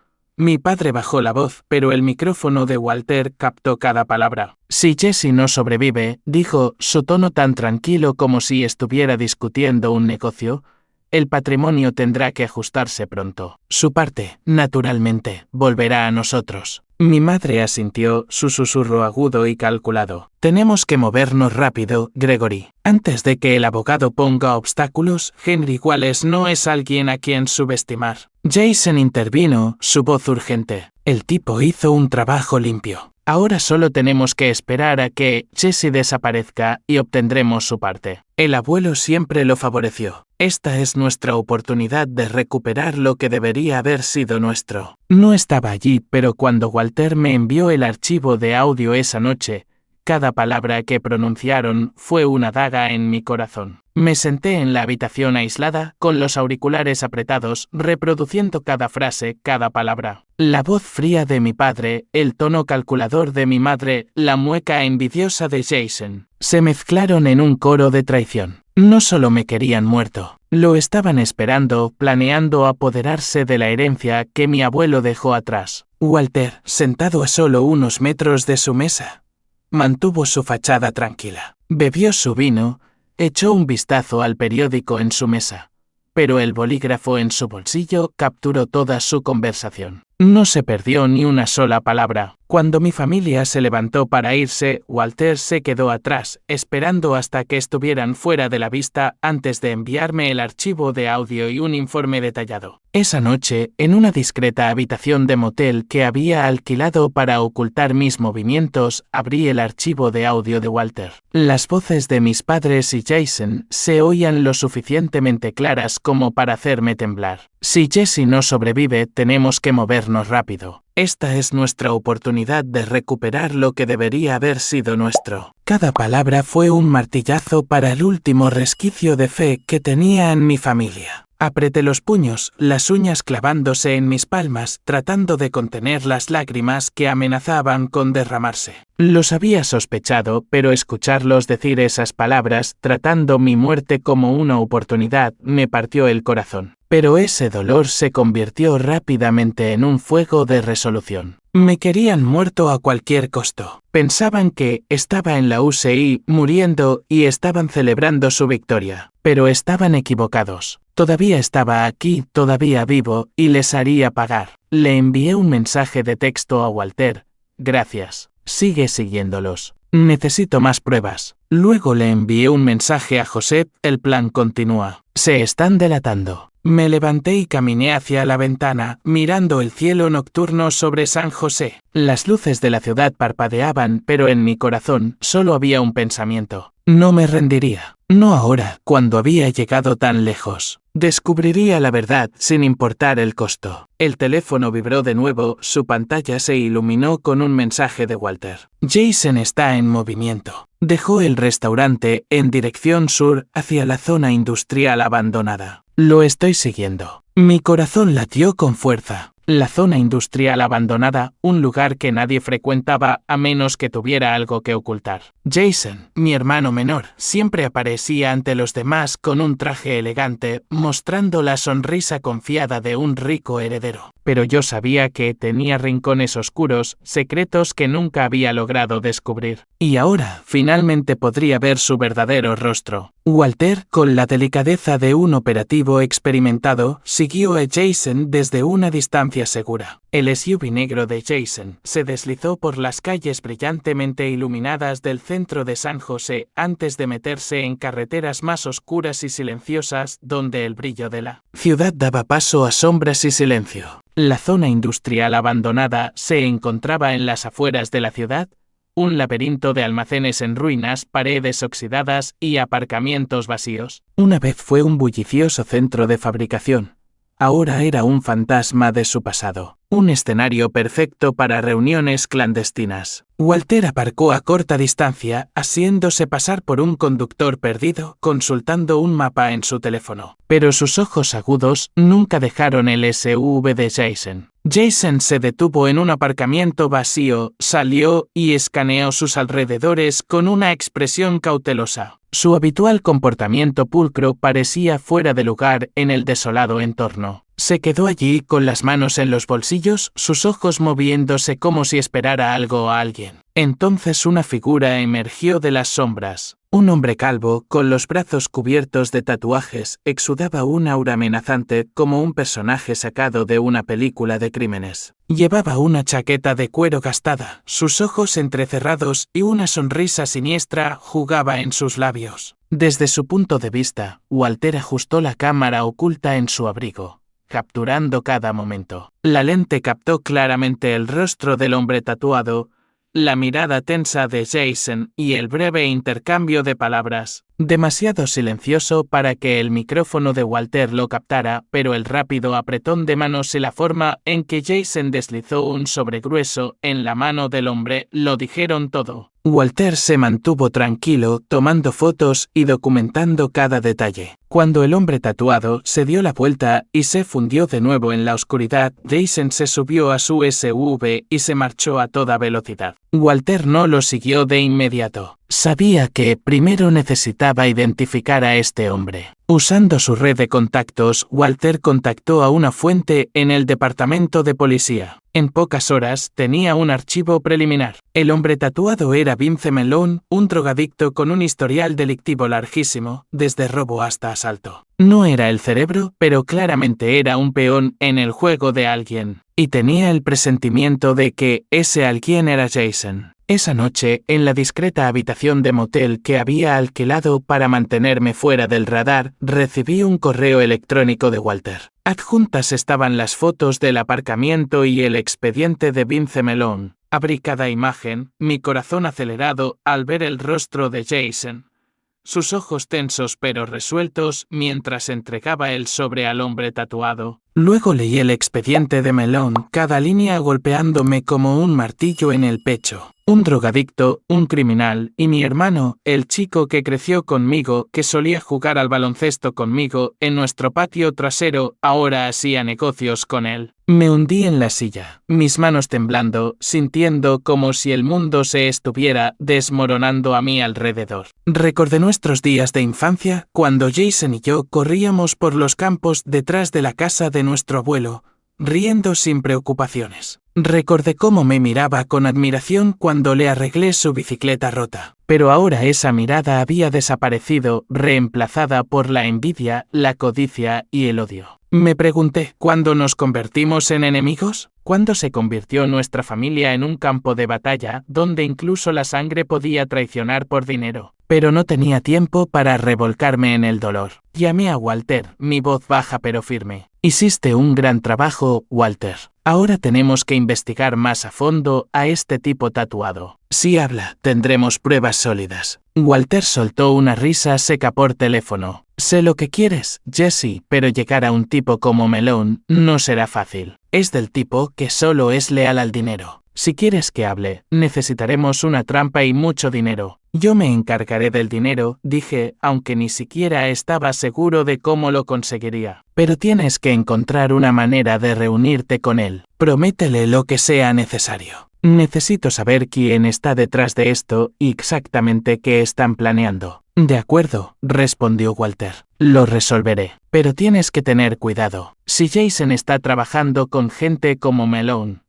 mi padre bajó la voz, pero el micrófono de Walter captó cada palabra. Si Jessie no sobrevive, dijo, su tono tan tranquilo como si estuviera discutiendo un negocio, el patrimonio tendrá que ajustarse pronto. Su parte, naturalmente, volverá a nosotros. Mi madre asintió, su susurro agudo y calculado. Tenemos que movernos rápido, Gregory. Antes de que el abogado ponga obstáculos, Henry Wallace no es alguien a quien subestimar. Jason intervino, su voz urgente. El tipo hizo un trabajo limpio. Ahora solo tenemos que esperar a que Jessie desaparezca y obtendremos su parte. El abuelo siempre lo favoreció. Esta es nuestra oportunidad de recuperar lo que debería haber sido nuestro. No estaba allí, pero cuando Walter me envió el archivo de audio esa noche, cada palabra que pronunciaron fue una daga en mi corazón. Me senté en la habitación aislada, con los auriculares apretados, reproduciendo cada frase, cada palabra. La voz fría de mi padre, el tono calculador de mi madre, la mueca envidiosa de Jason, se mezclaron en un coro de traición. No solo me querían muerto, lo estaban esperando, planeando apoderarse de la herencia que mi abuelo dejó atrás. Walter, sentado a solo unos metros de su mesa, mantuvo su fachada tranquila. Bebió su vino, echó un vistazo al periódico en su mesa, pero el bolígrafo en su bolsillo capturó toda su conversación. No se perdió ni una sola palabra. Cuando mi familia se levantó para irse, Walter se quedó atrás, esperando hasta que estuvieran fuera de la vista antes de enviarme el archivo de audio y un informe detallado. Esa noche, en una discreta habitación de motel que había alquilado para ocultar mis movimientos, abrí el archivo de audio de Walter. Las voces de mis padres y Jason se oían lo suficientemente claras como para hacerme temblar. Si Jesse no sobrevive, tenemos que movernos rápido. Esta es nuestra oportunidad de recuperar lo que debería haber sido nuestro. Cada palabra fue un martillazo para el último resquicio de fe que tenía en mi familia. Apreté los puños, las uñas clavándose en mis palmas, tratando de contener las lágrimas que amenazaban con derramarse. Los había sospechado, pero escucharlos decir esas palabras, tratando mi muerte como una oportunidad, me partió el corazón. Pero ese dolor se convirtió rápidamente en un fuego de resolución. Me querían muerto a cualquier costo. Pensaban que estaba en la UCI, muriendo, y estaban celebrando su victoria. Pero estaban equivocados. Todavía estaba aquí, todavía vivo, y les haría pagar. Le envié un mensaje de texto a Walter. Gracias. Sigue siguiéndolos. Necesito más pruebas. Luego le envié un mensaje a Josep. El plan continúa. Se están delatando. Me levanté y caminé hacia la ventana, mirando el cielo nocturno sobre San José. Las luces de la ciudad parpadeaban, pero en mi corazón solo había un pensamiento. No me rendiría. No ahora, cuando había llegado tan lejos. Descubriría la verdad sin importar el costo. El teléfono vibró de nuevo, su pantalla se iluminó con un mensaje de Walter. Jason está en movimiento. Dejó el restaurante en dirección sur hacia la zona industrial abandonada. Lo estoy siguiendo. Mi corazón latió con fuerza. La zona industrial abandonada, un lugar que nadie frecuentaba a menos que tuviera algo que ocultar. Jason, mi hermano menor, siempre aparecía ante los demás con un traje elegante, mostrando la sonrisa confiada de un rico heredero. Pero yo sabía que tenía rincones oscuros, secretos que nunca había logrado descubrir. Y ahora, finalmente podría ver su verdadero rostro. Walter, con la delicadeza de un operativo experimentado, siguió a Jason desde una distancia segura. El SUV negro de Jason se deslizó por las calles brillantemente iluminadas del centro de San José antes de meterse en carreteras más oscuras y silenciosas donde el brillo de la ciudad daba paso a sombras y silencio. La zona industrial abandonada se encontraba en las afueras de la ciudad, un laberinto de almacenes en ruinas, paredes oxidadas y aparcamientos vacíos. Una vez fue un bullicioso centro de fabricación. Ahora era un fantasma de su pasado. Un escenario perfecto para reuniones clandestinas. Walter aparcó a corta distancia, haciéndose pasar por un conductor perdido, consultando un mapa en su teléfono. Pero sus ojos agudos nunca dejaron el SUV de Jason. Jason se detuvo en un aparcamiento vacío, salió y escaneó sus alrededores con una expresión cautelosa. Su habitual comportamiento pulcro parecía fuera de lugar en el desolado entorno. Se quedó allí con las manos en los bolsillos, sus ojos moviéndose como si esperara algo o a alguien. Entonces una figura emergió de las sombras. Un hombre calvo, con los brazos cubiertos de tatuajes, exudaba un aura amenazante como un personaje sacado de una película de crímenes. Llevaba una chaqueta de cuero gastada, sus ojos entrecerrados y una sonrisa siniestra jugaba en sus labios. Desde su punto de vista, Walter ajustó la cámara oculta en su abrigo, capturando cada momento. La lente captó claramente el rostro del hombre tatuado, la mirada tensa de Jason y el breve intercambio de palabras. demasiado silencioso para que el micrófono de Walter lo captara, pero el rápido apretón de manos y la forma en que Jason deslizó un sobre grueso en la mano del hombre lo dijeron todo. Walter se mantuvo tranquilo, tomando fotos y documentando cada detalle. Cuando el hombre tatuado se dio la vuelta y se fundió de nuevo en la oscuridad, Jason se subió a su SUV y se marchó a toda velocidad. Walter no lo siguió de inmediato. Sabía que primero necesitaba identificar a este hombre. Usando su red de contactos, Walter contactó a una fuente en el departamento de policía. En pocas horas tenía un archivo preliminar. El hombre tatuado era Vince Melone, un drogadicto con un historial delictivo larguísimo, desde robo hasta asalto. No era el cerebro, pero claramente era un peón en el juego de alguien. Y tenía el presentimiento de que ese alguien era Jason. Esa noche, en la discreta habitación de motel que había alquilado para mantenerme fuera del radar, recibí un correo electrónico de Walter. Adjuntas estaban las fotos del aparcamiento y el expediente de Vince Melone. Abrí cada imagen, mi corazón acelerado al ver el rostro de Jason. Sus ojos tensos pero resueltos mientras entregaba el sobre al hombre tatuado. Luego leí el expediente de Melone, cada línea golpeándome como un martillo en el pecho. Un drogadicto, un criminal, y mi hermano, el chico que creció conmigo, que solía jugar al baloncesto conmigo, en nuestro patio trasero, ahora hacía negocios con él. Me hundí en la silla, mis manos temblando, sintiendo como si el mundo se estuviera desmoronando a mi alrededor. Recordé nuestros días de infancia, cuando Jason y yo corríamos por los campos detrás de la casa de nuestro abuelo, riendo sin preocupaciones. Recordé cómo me miraba con admiración cuando le arreglé su bicicleta rota. Pero ahora esa mirada había desaparecido, reemplazada por la envidia, la codicia y el odio. Me pregunté, ¿cuándo nos convertimos en enemigos? ¿Cuándo se convirtió nuestra familia en un campo de batalla donde incluso la sangre podía traicionar por dinero? Pero no tenía tiempo para revolcarme en el dolor. Llamé a Walter, mi voz baja pero firme. Hiciste un gran trabajo, Walter. Ahora tenemos que investigar más a fondo a este tipo tatuado. Si habla, tendremos pruebas sólidas. Walter soltó una risa seca por teléfono. Sé lo que quieres, Jesse, pero llegar a un tipo como Melone no será fácil. Es del tipo que solo es leal al dinero. Si quieres que hable, necesitaremos una trampa y mucho dinero. Yo me encargaré del dinero, dije, aunque ni siquiera estaba seguro de cómo lo conseguiría. Pero tienes que encontrar una manera de reunirte con él. Prométele lo que sea necesario. Necesito saber quién está detrás de esto y exactamente qué están planeando. De acuerdo, respondió Walter. Lo resolveré. Pero tienes que tener cuidado. Si Jason está trabajando con gente como Melone,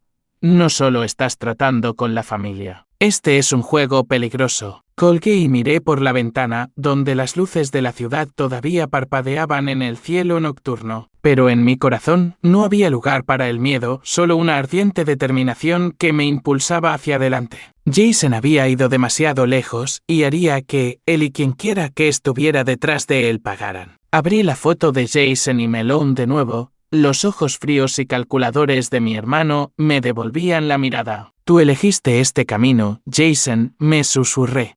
no solo estás tratando con la familia. Este es un juego peligroso. Colgué y miré por la ventana, donde las luces de la ciudad todavía parpadeaban en el cielo nocturno. Pero en mi corazón no había lugar para el miedo, solo una ardiente determinación que me impulsaba hacia adelante. Jason había ido demasiado lejos y haría que él y quienquiera que estuviera detrás de él pagaran. Abrí la foto de Jason y Melone de nuevo. Los ojos fríos y calculadores de mi hermano me devolvían la mirada. Tú elegiste este camino, Jason, me susurré.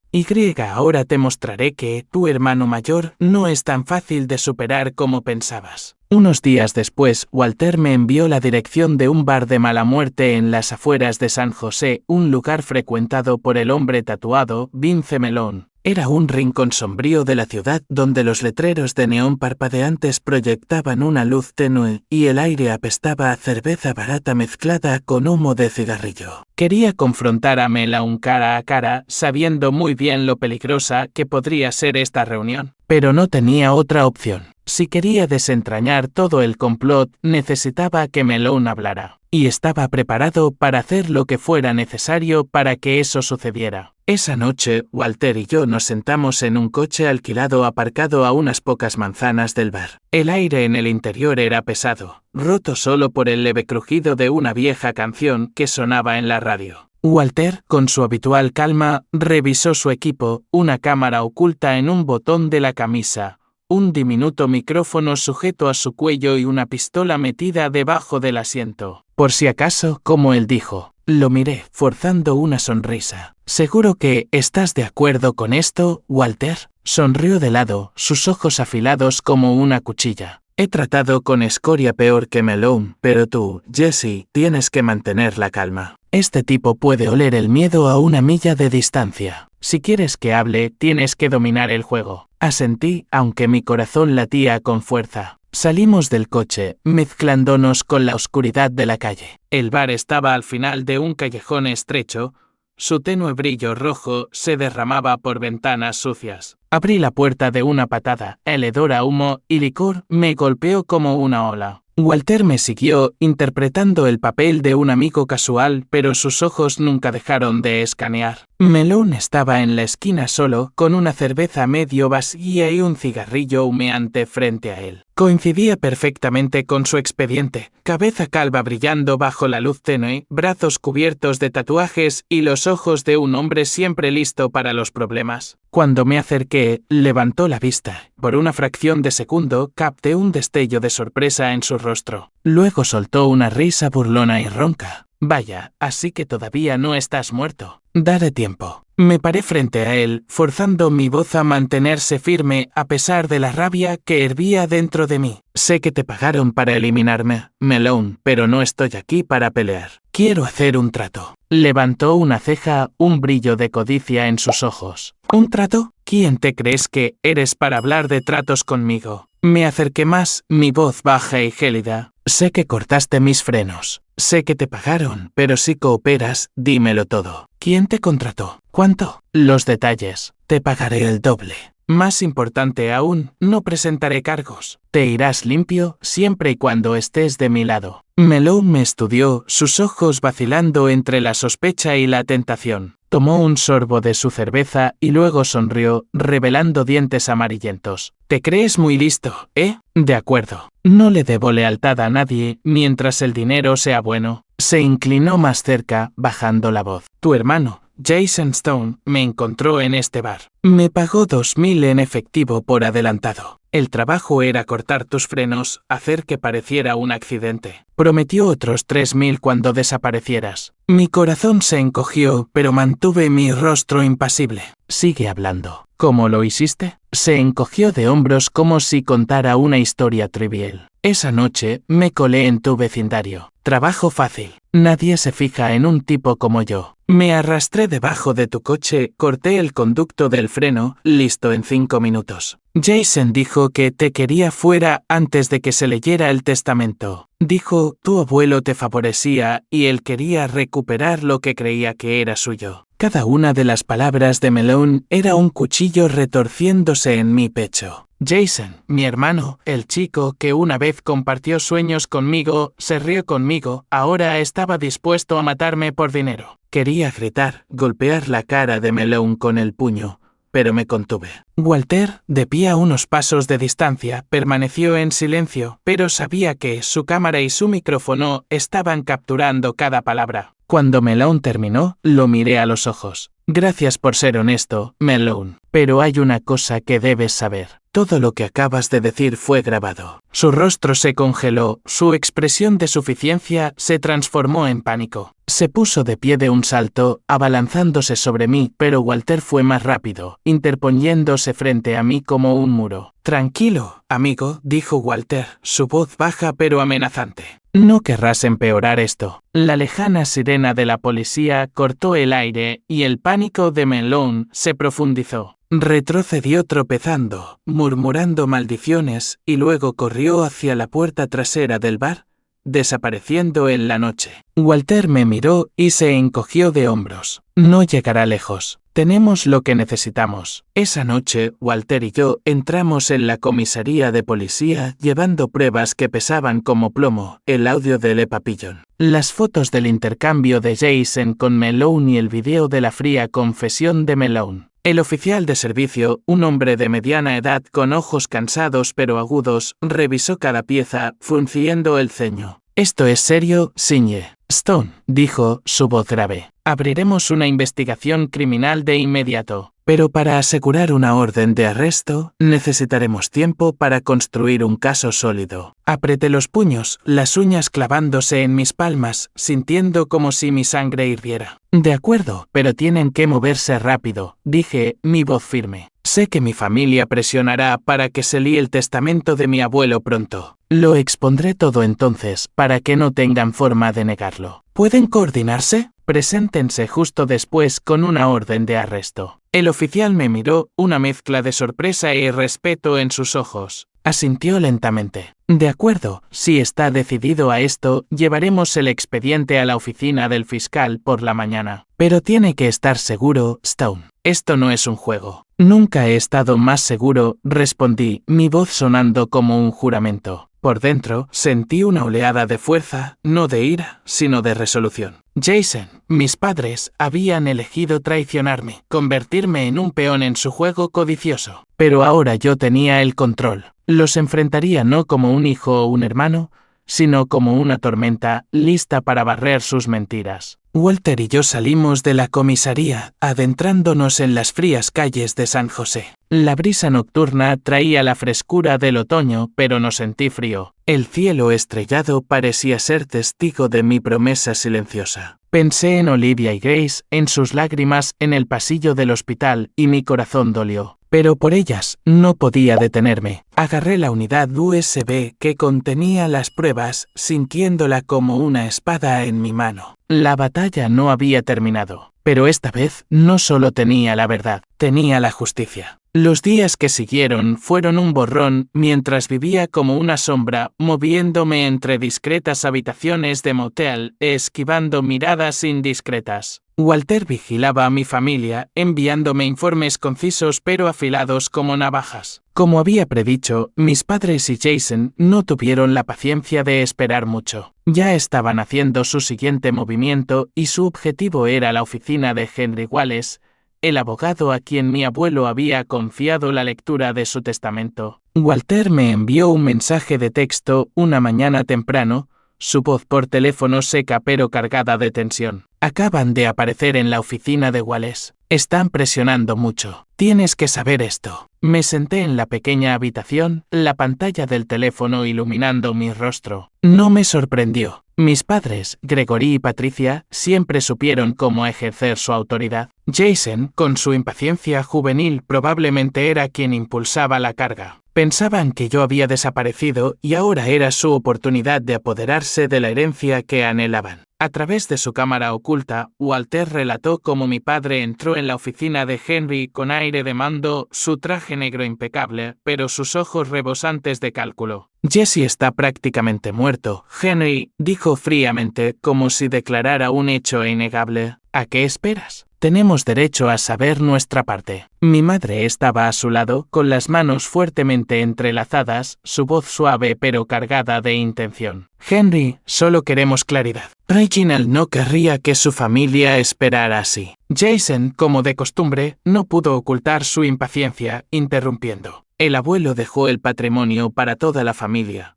Ahora te mostraré que tu hermano mayor no es tan fácil de superar como pensabas. Unos días después, Walter me envió la dirección de un bar de mala muerte en las afueras de San José, un lugar frecuentado por el hombre tatuado, Vince Melone. Era un rincón sombrío de la ciudad donde los letreros de neón parpadeantes proyectaban una luz tenue y el aire apestaba a cerveza barata mezclada con humo de cigarrillo. Quería confrontar a Melone cara a cara, sabiendo muy bien lo peligrosa que podría ser esta reunión. Pero no tenía otra opción. Si quería desentrañar todo el complot, necesitaba que Melone hablara. Y estaba preparado para hacer lo que fuera necesario para que eso sucediera. Esa noche, Walter y yo nos sentamos en un coche alquilado aparcado a unas pocas manzanas del bar. El aire en el interior era pesado, roto solo por el leve crujido de una vieja canción que sonaba en la radio. Walter, con su habitual calma, revisó su equipo, una cámara oculta en un botón de la camisa, un diminuto micrófono sujeto a su cuello y una pistola metida debajo del asiento. Por si acaso, como él dijo. Lo miré, forzando una sonrisa. ¿Seguro que estás de acuerdo con esto, Walter? Sonrió de lado, sus ojos afilados como una cuchilla. He tratado con escoria peor que Malone, pero tú, Jesse, tienes que mantener la calma. Este tipo puede oler el miedo a una milla de distancia. Si quieres que hable, tienes que dominar el juego. Asentí, aunque mi corazón latía con fuerza. Salimos del coche, mezclándonos con la oscuridad de la calle. El bar estaba al final de un callejón estrecho. Su tenue brillo rojo se derramaba por ventanas sucias. Abrí la puerta de una patada. El hedor a humo y licor me golpeó como una ola. Walter me siguió, interpretando el papel de un amigo casual, pero sus ojos nunca dejaron de escanear. Malone estaba en la esquina solo, con una cerveza medio vacía y un cigarrillo humeante frente a él. Coincidía perfectamente con su expediente: cabeza calva brillando bajo la luz tenue, brazos cubiertos de tatuajes y los ojos de un hombre siempre listo para los problemas. Cuando me acerqué, levantó la vista. Por una fracción de segundo, capté un destello de sorpresa en su rostro. Luego soltó una risa burlona y ronca. Vaya, así que todavía no estás muerto. Daré tiempo. Me paré frente a él, forzando mi voz a mantenerse firme a pesar de la rabia que hervía dentro de mí. Sé que te pagaron para eliminarme, Malone, pero no estoy aquí para pelear. Quiero hacer un trato. Levantó una ceja, un brillo de codicia en sus ojos. ¿Un trato? ¿Quién te crees que eres para hablar de tratos conmigo? Me acerqué más, mi voz baja y gélida. Sé que cortaste mis frenos. Sé que te pagaron, pero si cooperas, dímelo todo. ¿Quién te contrató? ¿Cuánto? Los detalles. Te pagaré el doble. Más importante aún, no presentaré cargos. Te irás limpio siempre y cuando estés de mi lado. Malone me estudió, sus ojos vacilando entre la sospecha y la tentación. Tomó un sorbo de su cerveza y luego sonrió, revelando dientes amarillentos. Te crees muy listo, ¿eh? De acuerdo. No le debo lealtad a nadie mientras el dinero sea bueno. Se inclinó más cerca, bajando la voz. Tu hermano, Jason Stone, me encontró en este bar. Me pagó 2.000 en efectivo por adelantado. El trabajo era cortar tus frenos, hacer que pareciera un accidente. Prometió otros 3.000 cuando desaparecieras. Mi corazón se encogió, pero mantuve mi rostro impasible. Sigue hablando. ¿Cómo lo hiciste? Se encogió de hombros como si contara una historia trivial. Esa noche, me colé en tu vecindario. Trabajo fácil. Nadie se fija en un tipo como yo. Me arrastré debajo de tu coche, corté el conducto del freno, listo en 5 minutos. Jason dijo que te quería fuera antes de que se leyera el testamento. Dijo, tu abuelo te favorecía y él quería recuperar lo que creía que era suyo. Cada una de las palabras de Malone era un cuchillo retorciéndose en mi pecho. Jason, mi hermano, el chico que una vez compartió sueños conmigo, se rió conmigo, ahora estaba dispuesto a matarme por dinero. Quería gritar, golpear la cara de Malone con el puño, pero me contuve. Walter, de pie a unos pasos de distancia, permaneció en silencio, pero sabía que su cámara y su micrófono estaban capturando cada palabra. Cuando Malone terminó, lo miré a los ojos. Gracias por ser honesto, Malone. Pero hay una cosa que debes saber. Todo lo que acabas de decir fue grabado. Su rostro se congeló, su expresión de suficiencia se transformó en pánico. Se puso de pie de un salto, abalanzándose sobre mí, pero Walter fue más rápido, interponiéndose frente a mí como un muro. Tranquilo, amigo, dijo Walter, su voz baja pero amenazante. No querrás empeorar esto. La lejana sirena de la policía cortó el aire y el pánico de Malone se profundizó. Retrocedió tropezando, murmurando maldiciones, y luego corrió hacia la puerta trasera del bar, desapareciendo en la noche. Walter me miró y se encogió de hombros. No llegará lejos. Tenemos lo que necesitamos. Esa noche, Walter y yo entramos en la comisaría de policía llevando pruebas que pesaban como plomo, el audio de Le Papillon, las fotos del intercambio de Jason con Malone y el video de la fría confesión de Malone. El oficial de servicio, un hombre de mediana edad con ojos cansados pero agudos, revisó cada pieza, frunciendo el ceño. «Esto es serio, Signe Stone», dijo, su voz grave. «Abriremos una investigación criminal de inmediato. Pero para asegurar una orden de arresto, necesitaremos tiempo para construir un caso sólido». Apreté los puños, las uñas clavándose en mis palmas, sintiendo como si mi sangre hirviera. «De acuerdo, pero tienen que moverse rápido», dije, mi voz firme. Sé que mi familia presionará para que se líe el testamento de mi abuelo pronto. Lo expondré todo entonces, para que no tengan forma de negarlo. ¿Pueden coordinarse? Preséntense justo después con una orden de arresto. El oficial me miró, una mezcla de sorpresa y respeto en sus ojos. Asintió lentamente. De acuerdo, si está decidido a esto, llevaremos el expediente a la oficina del fiscal por la mañana. Pero tiene que estar seguro, Stone. Esto no es un juego. Nunca he estado más seguro, respondí, mi voz sonando como un juramento. Por dentro, sentí una oleada de fuerza, no de ira, sino de resolución. Jason, mis padres habían elegido traicionarme, convertirme en un peón en su juego codicioso. Pero ahora yo tenía el control. Los enfrentaría no como un hijo o un hermano, sino como una tormenta lista para barrer sus mentiras. Walter y yo salimos de la comisaría, adentrándonos en las frías calles de San José. La brisa nocturna traía la frescura del otoño, pero no sentí frío. El cielo estrellado parecía ser testigo de mi promesa silenciosa. Pensé en Olivia y Grace, en sus lágrimas en el pasillo del hospital, y mi corazón dolió. Pero por ellas no podía detenerme. Agarré la unidad USB que contenía las pruebas, sintiéndola como una espada en mi mano. La batalla no había terminado, pero esta vez no solo tenía la verdad, tenía la justicia. Los días que siguieron fueron un borrón mientras vivía como una sombra, moviéndome entre discretas habitaciones de motel, esquivando miradas indiscretas. Walter vigilaba a mi familia, enviándome informes concisos pero afilados como navajas. Como había predicho, mis padres y Jason no tuvieron la paciencia de esperar mucho. Ya estaban haciendo su siguiente movimiento y su objetivo era la oficina de Henry Wallace, el abogado a quien mi abuelo había confiado la lectura de su testamento. Walter me envió un mensaje de texto una mañana temprano, su voz por teléfono seca pero cargada de tensión. Acaban de aparecer en la oficina de Wallace. Están presionando mucho. Tienes que saber esto. Me senté en la pequeña habitación, la pantalla del teléfono iluminando mi rostro. No me sorprendió. Mis padres, Gregory y Patricia, siempre supieron cómo ejercer su autoridad. Jason, con su impaciencia juvenil, probablemente era quien impulsaba la carga. Pensaban que yo había desaparecido y ahora era su oportunidad de apoderarse de la herencia que anhelaban. A través de su cámara oculta, Walter relató cómo mi padre entró en la oficina de Henry con aire de mando, su traje negro impecable, pero sus ojos rebosantes de cálculo. Jesse está prácticamente muerto, Henry dijo fríamente, como si declarara un hecho innegable. ¿A qué esperas? Tenemos derecho a saber nuestra parte. Mi madre estaba a su lado, con las manos fuertemente entrelazadas, su voz suave pero cargada de intención. Henry, solo queremos claridad. Reginald no querría que su familia esperara así. Jason, como de costumbre, no pudo ocultar su impaciencia, interrumpiendo. El abuelo dejó el patrimonio para toda la familia.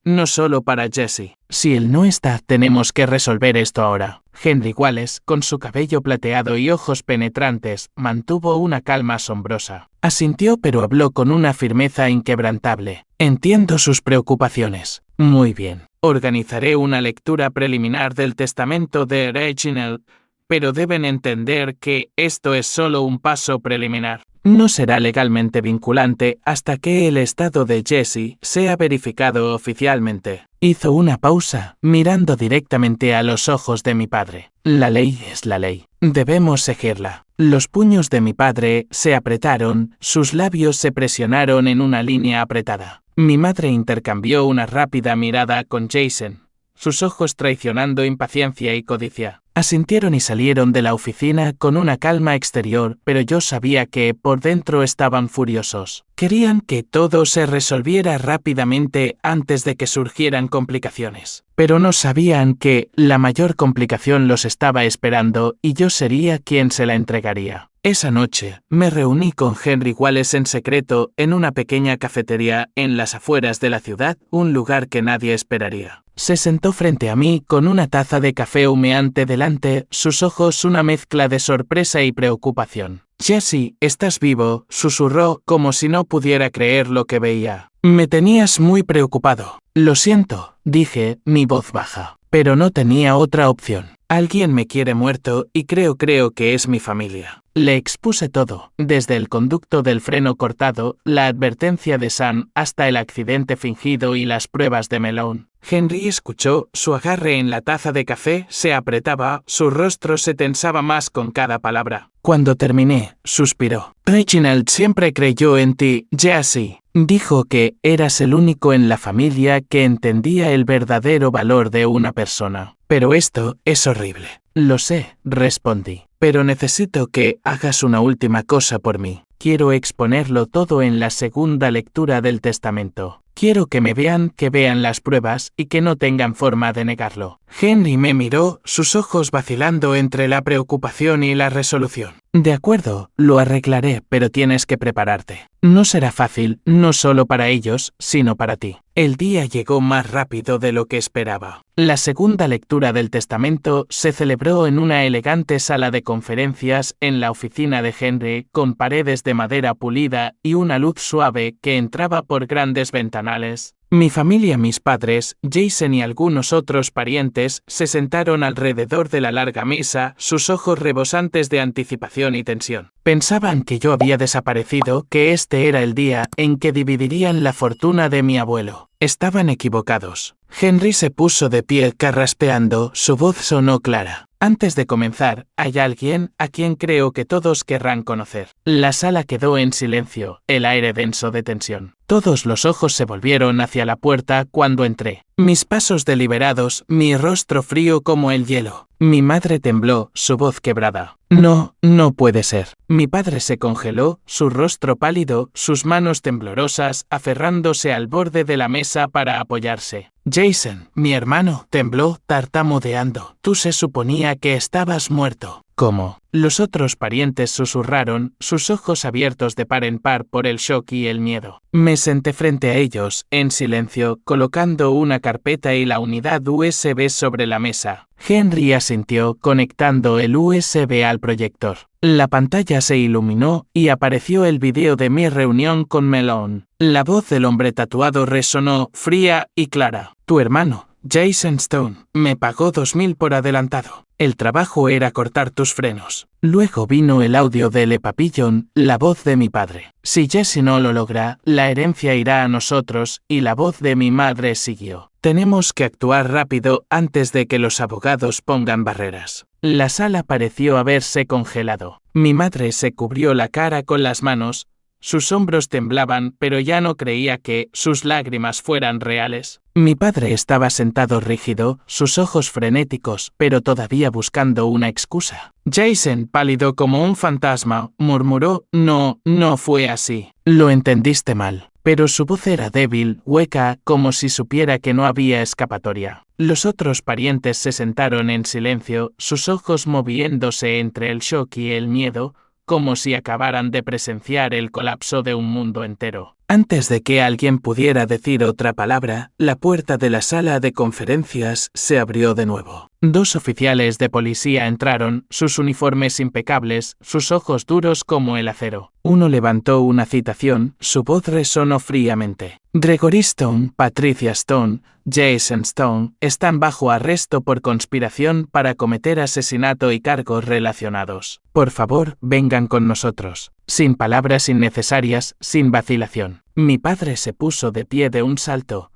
No solo para Jesse. Si él no está, tenemos que resolver esto ahora. Henry Wallace, con su cabello plateado y ojos penetrantes, mantuvo una calma asombrosa. Asintió pero habló con una firmeza inquebrantable. Entiendo sus preocupaciones. Muy bien. Organizaré una lectura preliminar del testamento de Reginald, pero deben entender que esto es solo un paso preliminar. No será legalmente vinculante hasta que el estado de Jesse sea verificado oficialmente. Hizo una pausa, mirando directamente a los ojos de mi padre. La ley es la ley. Debemos seguirla. Los puños de mi padre se apretaron, sus labios se presionaron en una línea apretada. Mi madre intercambió una rápida mirada con Jason, sus ojos traicionando impaciencia y codicia. Asintieron y salieron de la oficina con una calma exterior, pero yo sabía que por dentro estaban furiosos. Querían que todo se resolviera rápidamente antes de que surgieran complicaciones. Pero no sabían que la mayor complicación los estaba esperando y yo sería quien se la entregaría. Esa noche, me reuní con Henry Wallace en secreto en una pequeña cafetería en las afueras de la ciudad, un lugar que nadie esperaría. Se sentó frente a mí con una taza de café humeante delante, sus ojos una mezcla de sorpresa y preocupación. «Jesse, ¿estás vivo?», susurró, como si no pudiera creer lo que veía. «Me tenías muy preocupado». «Lo siento», dije, mi voz baja. Pero no tenía otra opción. Alguien me quiere muerto y creo que es mi familia. Le expuse todo, desde el conducto del freno cortado, la advertencia de Sam, hasta el accidente fingido y las pruebas de Malone. Henry escuchó, su agarre en la taza de café se apretaba, su rostro se tensaba más con cada palabra. Cuando terminé, suspiró. Reginald siempre creyó en ti, Jesse. Dijo que eras el único en la familia que entendía el verdadero valor de una persona. Pero esto es horrible. Lo sé, respondí. Pero necesito que hagas una última cosa por mí. Quiero exponerlo todo en la segunda lectura del testamento. Quiero que me vean, que vean las pruebas y que no tengan forma de negarlo. Henry me miró, sus ojos vacilando entre la preocupación y la resolución. De acuerdo, lo arreglaré, pero tienes que prepararte. No será fácil, no solo para ellos, sino para ti. El día llegó más rápido de lo que esperaba. La segunda lectura del testamento se celebró en una elegante sala de conferencias en la oficina de Henry, con paredes de madera pulida y una luz suave que entraba por grandes ventanales. Mi familia, mis padres, Jason y algunos otros parientes se sentaron alrededor de la larga mesa, sus ojos rebosantes de anticipación y tensión. Pensaban que yo había desaparecido, que este era el día en que dividirían la fortuna de mi abuelo. Estaban equivocados. Henry se puso de pie carraspeando, su voz sonó clara. Antes de comenzar, hay alguien a quien creo que todos querrán conocer. La sala quedó en silencio, el aire denso de tensión. Todos los ojos se volvieron hacia la puerta cuando entré. Mis pasos deliberados, mi rostro frío como el hielo. Mi madre tembló, su voz quebrada. No, no puede ser. Mi padre se congeló, su rostro pálido, sus manos temblorosas, aferrándose al borde de la mesa para apoyarse. Jason, mi hermano, tembló, tartamudeando. Tú se suponía que estabas muerto. ¿Cómo? Los otros parientes susurraron, sus ojos abiertos de par en par por el shock y el miedo. Me senté frente a ellos, en silencio, colocando una carpeta y la unidad USB sobre la mesa. Henry asintió, conectando el USB al proyector. La pantalla se iluminó y apareció el video de mi reunión con Malone. La voz del hombre tatuado resonó, fría y clara. Tu hermano, Jason Stone, me pagó 2.000 por adelantado. El trabajo era cortar tus frenos. Luego vino el audio de Le Papillon, la voz de mi padre. Si Jesse no lo logra, la herencia irá a nosotros, y la voz de mi madre siguió. Tenemos que actuar rápido antes de que los abogados pongan barreras. La sala pareció haberse congelado. Mi madre se cubrió la cara con las manos. Sus hombros temblaban, pero ya no creía que sus lágrimas fueran reales. Mi padre estaba sentado rígido, sus ojos frenéticos, pero todavía buscando una excusa. Jason, pálido como un fantasma, murmuró, no fue así. Lo entendiste mal. Pero su voz era débil, hueca, como si supiera que no había escapatoria. Los otros parientes se sentaron en silencio, sus ojos moviéndose entre el shock y el miedo, como si acabaran de presenciar el colapso de un mundo entero. Antes de que alguien pudiera decir otra palabra, la puerta de la sala de conferencias se abrió de nuevo. 2 oficiales de policía entraron, sus uniformes impecables, sus ojos duros como el acero. Uno levantó una citación, su voz resonó fríamente. Gregory Stone, Patricia Stone, Jason Stone están bajo arresto por conspiración para cometer asesinato y cargos relacionados. Por favor, vengan con nosotros. Sin palabras innecesarias, sin vacilación. Mi padre se puso de pie de un salto,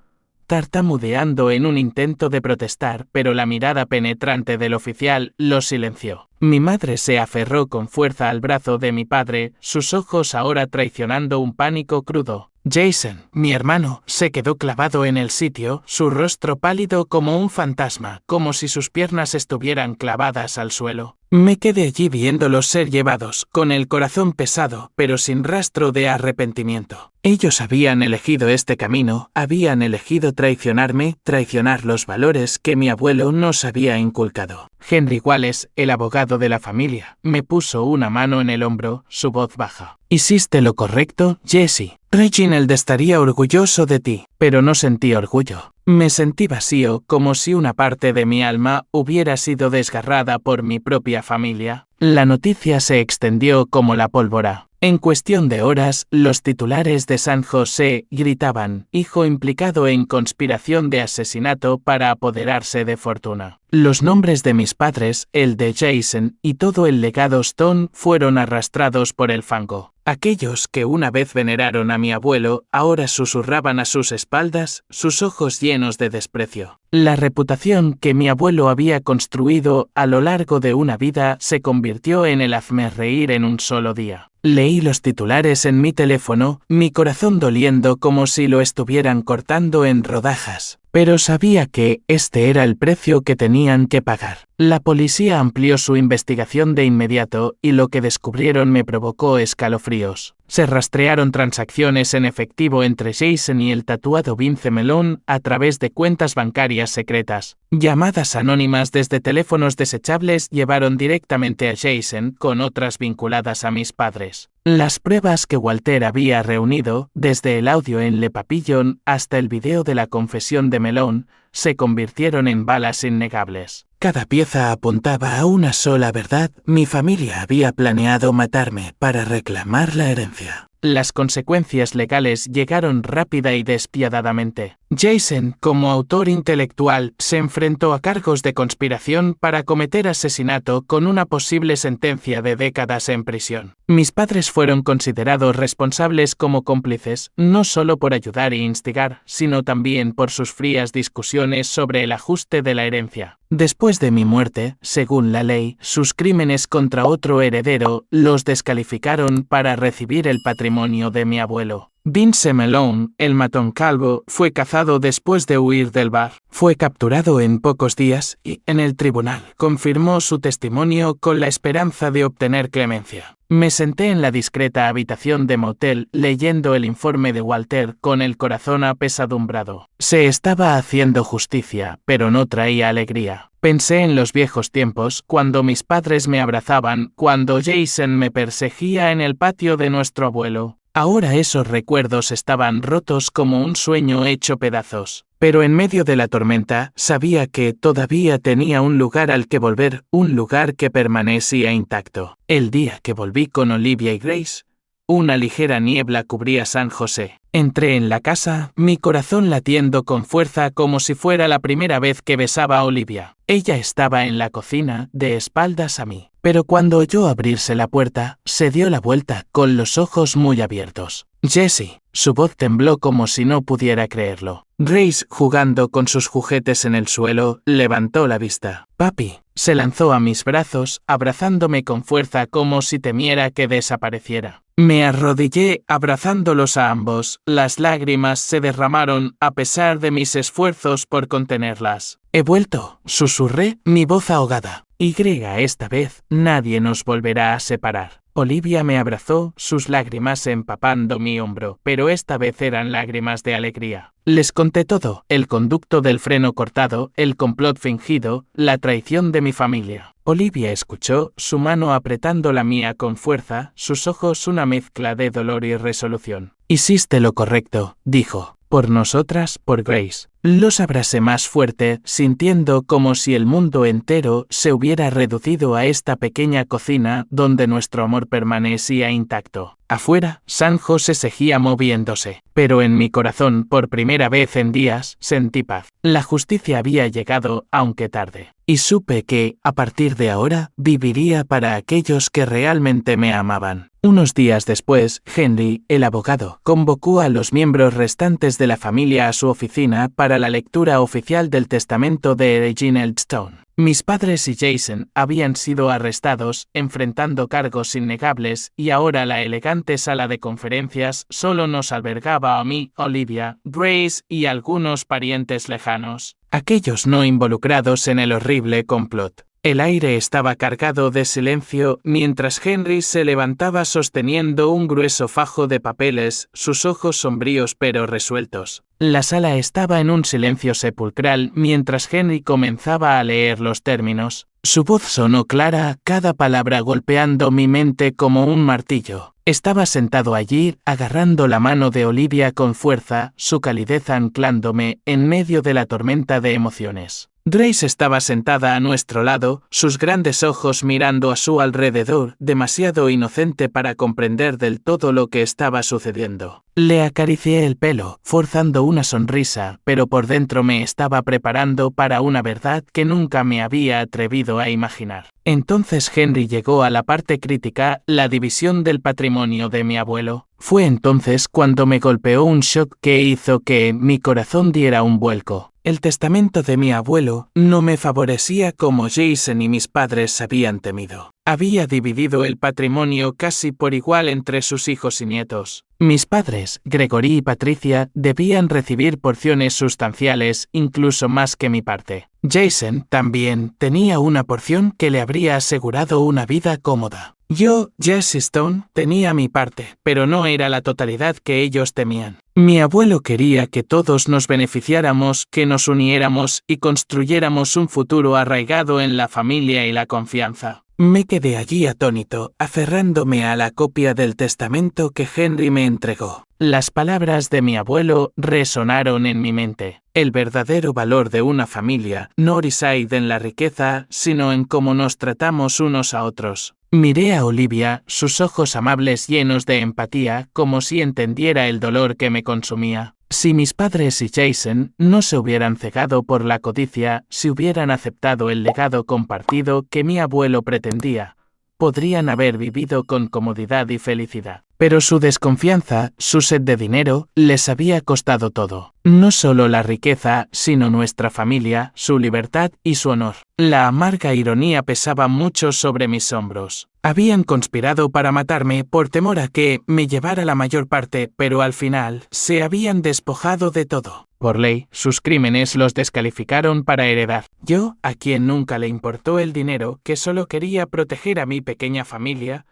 tartamudeando en un intento de protestar, pero la mirada penetrante del oficial lo silenció. Mi madre se aferró con fuerza al brazo de mi padre, sus ojos ahora traicionando un pánico crudo. Jason, mi hermano, se quedó clavado en el sitio, su rostro pálido como un fantasma, como si sus piernas estuvieran clavadas al suelo. Me quedé allí viéndolos ser llevados, con el corazón pesado, pero sin rastro de arrepentimiento. Ellos habían elegido este camino, habían elegido traicionarme, traicionar los valores que mi abuelo nos había inculcado. Henry Wallace, el abogado de la familia, me puso una mano en el hombro, su voz baja. Hiciste lo correcto, Jesse. Reginald estaría orgulloso de ti, pero no sentí orgullo. Me sentí vacío, como si una parte de mi alma hubiera sido desgarrada por mi propia familia. La noticia se extendió como la pólvora. En cuestión de horas, los titulares de San José gritaban: hijo implicado en conspiración de asesinato para apoderarse de fortuna. Los nombres de mis padres, el de Jason y todo el legado Stone fueron arrastrados por el fango. Aquellos que una vez veneraron a mi abuelo ahora susurraban a sus espaldas, sus ojos llenos de desprecio. La reputación que mi abuelo había construido a lo largo de una vida se convirtió en el hazmerreír en un solo día. Leí los titulares en mi teléfono, mi corazón doliendo como si lo estuvieran cortando en rodajas. Pero sabía que este era el precio que tenían que pagar. La policía amplió su investigación de inmediato y lo que descubrieron me provocó escalofríos. Se rastrearon transacciones en efectivo entre Jason y el tatuado Vince Melón a través de cuentas bancarias secretas. Llamadas anónimas desde teléfonos desechables llevaron directamente a Jason con otras vinculadas a mis padres. Las pruebas que Walter había reunido, desde el audio en Le Papillon hasta el video de la confesión de Melón, se convirtieron en balas innegables. Cada pieza apuntaba a una sola verdad: mi familia había planeado matarme para reclamar la herencia. Las consecuencias legales llegaron rápida y despiadadamente. Jason, como autor intelectual, se enfrentó a cargos de conspiración para cometer asesinato con una posible sentencia de décadas en prisión. Mis padres fueron considerados responsables como cómplices, no solo por ayudar e instigar, sino también por sus frías discusiones sobre el ajuste de la herencia. Después de mi muerte, según la ley, sus crímenes contra otro heredero los descalificaron para recibir el patrimonio de mi abuelo. Vince Melón, el matón calvo, fue cazado después de huir del bar. Fue capturado en pocos días y, en el tribunal, confirmó su testimonio con la esperanza de obtener clemencia. Me senté en la discreta habitación de motel leyendo el informe de Walter con el corazón apesadumbrado. Se estaba haciendo justicia, pero no traía alegría. Pensé en los viejos tiempos, cuando mis padres me abrazaban, cuando Jason me perseguía en el patio de nuestro abuelo. Ahora esos recuerdos estaban rotos como un sueño hecho pedazos. Pero en medio de la tormenta, sabía que todavía tenía un lugar al que volver, un lugar que permanecía intacto. El día que volví con Olivia y Grace, una ligera niebla cubría San José. Entré en la casa, mi corazón latiendo con fuerza como si fuera la primera vez que besaba a Olivia. Ella estaba en la cocina, de espaldas a mí. Pero cuando oyó abrirse la puerta, se dio la vuelta, con los ojos muy abiertos. Jessie. Su voz tembló como si no pudiera creerlo. Grace, jugando con sus juguetes en el suelo, levantó la vista. Papi. Se lanzó a mis brazos, abrazándome con fuerza como si temiera que desapareciera. Me arrodillé abrazándolos a ambos. Las lágrimas se derramaron a pesar de mis esfuerzos por contenerlas. He vuelto, susurré, mi voz ahogada. Esta vez, nadie nos volverá a separar. Olivia me abrazó, sus lágrimas empapando mi hombro, pero esta vez eran lágrimas de alegría. Les conté todo: el conducto del freno cortado, el complot fingido, la traición de mi familia. Olivia escuchó, su mano apretando la mía con fuerza, sus ojos una mezcla de dolor y resolución. Hiciste lo correcto, dijo. Por nosotras, por Grace. Los abracé más fuerte, sintiendo como si el mundo entero se hubiera reducido a esta pequeña cocina donde nuestro amor permanecía intacto. Afuera, San José seguía moviéndose, pero en mi corazón, por primera vez en días, sentí paz. La justicia había llegado, aunque tarde. Y supe que, a partir de ahora, viviría para aquellos que realmente me amaban. Unos días después, Henry, el abogado, convocó a los miembros restantes de la familia a su oficina para la lectura oficial del testamento de Reginald Stone. Mis padres y Jason habían sido arrestados, enfrentando cargos innegables, y ahora la elegante sala de conferencias solo nos albergaba a mí, Olivia, Grace y algunos parientes lejanos. Aquellos no involucrados en el horrible complot. El aire estaba cargado de silencio mientras Henry se levantaba sosteniendo un grueso fajo de papeles, sus ojos sombríos pero resueltos. La sala estaba en un silencio sepulcral mientras Henry comenzaba a leer los términos. Su voz sonó clara, cada palabra golpeando mi mente como un martillo. Estaba sentado allí, agarrando la mano de Olivia con fuerza, su calidez anclándome en medio de la tormenta de emociones. Grace estaba sentada a nuestro lado, sus grandes ojos mirando a su alrededor, demasiado inocente para comprender del todo lo que estaba sucediendo. Le acaricié el pelo, forzando una sonrisa, pero por dentro me estaba preparando para una verdad que nunca me había atrevido a imaginar. Entonces Henry llegó a la parte crítica, la división del patrimonio de mi abuelo. Fue entonces cuando me golpeó un shock que hizo que mi corazón diera un vuelco. El testamento de mi abuelo no me favorecía como Jason y mis padres habían temido. Había dividido el patrimonio casi por igual entre sus hijos y nietos. Mis padres, Gregory y Patricia, debían recibir porciones sustanciales, incluso más que mi parte. Jason también tenía una porción que le habría asegurado una vida cómoda. Yo, Jesse Stone, tenía mi parte, pero no era la totalidad que ellos temían. Mi abuelo quería que todos nos beneficiáramos, que nos uniéramos y construyéramos un futuro arraigado en la familia y la confianza. Me quedé allí atónito, aferrándome a la copia del testamento que Henry me entregó. Las palabras de mi abuelo resonaron en mi mente. El verdadero valor de una familia no reside en la riqueza, sino en cómo nos tratamos unos a otros. Miré a Olivia, sus ojos amables llenos de empatía, como si entendiera el dolor que me consumía. Si mis padres y Jason no se hubieran cegado por la codicia, si hubieran aceptado el legado compartido que mi abuelo pretendía, podrían haber vivido con comodidad y felicidad. Pero su desconfianza, su sed de dinero, les había costado todo. No solo la riqueza, sino nuestra familia, su libertad y su honor. La amarga ironía pesaba mucho sobre mis hombros. Habían conspirado para matarme por temor a que me llevara la mayor parte, pero al final se habían despojado de todo. Por ley, sus crímenes los descalificaron para heredar. Yo, a quien nunca le importó el dinero, que solo quería proteger a mi pequeña familia,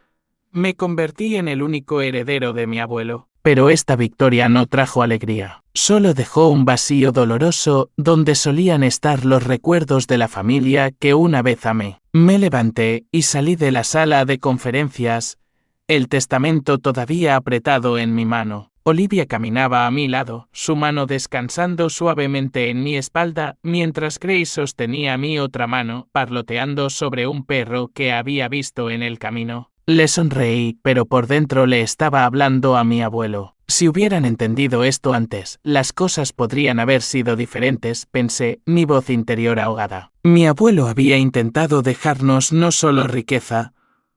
me convertí en el único heredero de mi abuelo. Pero esta victoria no trajo alegría. Solo dejó un vacío doloroso donde solían estar los recuerdos de la familia que una vez amé. Me levanté y salí de la sala de conferencias, el testamento todavía apretado en mi mano. Olivia caminaba a mi lado, su mano descansando suavemente en mi espalda, mientras Grace sostenía mi otra mano, parloteando sobre un perro que había visto en el camino. Le sonreí, pero por dentro le estaba hablando a mi abuelo. Si hubieran entendido esto antes, las cosas podrían haber sido diferentes, pensé, mi voz interior ahogada. Mi abuelo había intentado dejarnos no solo riqueza,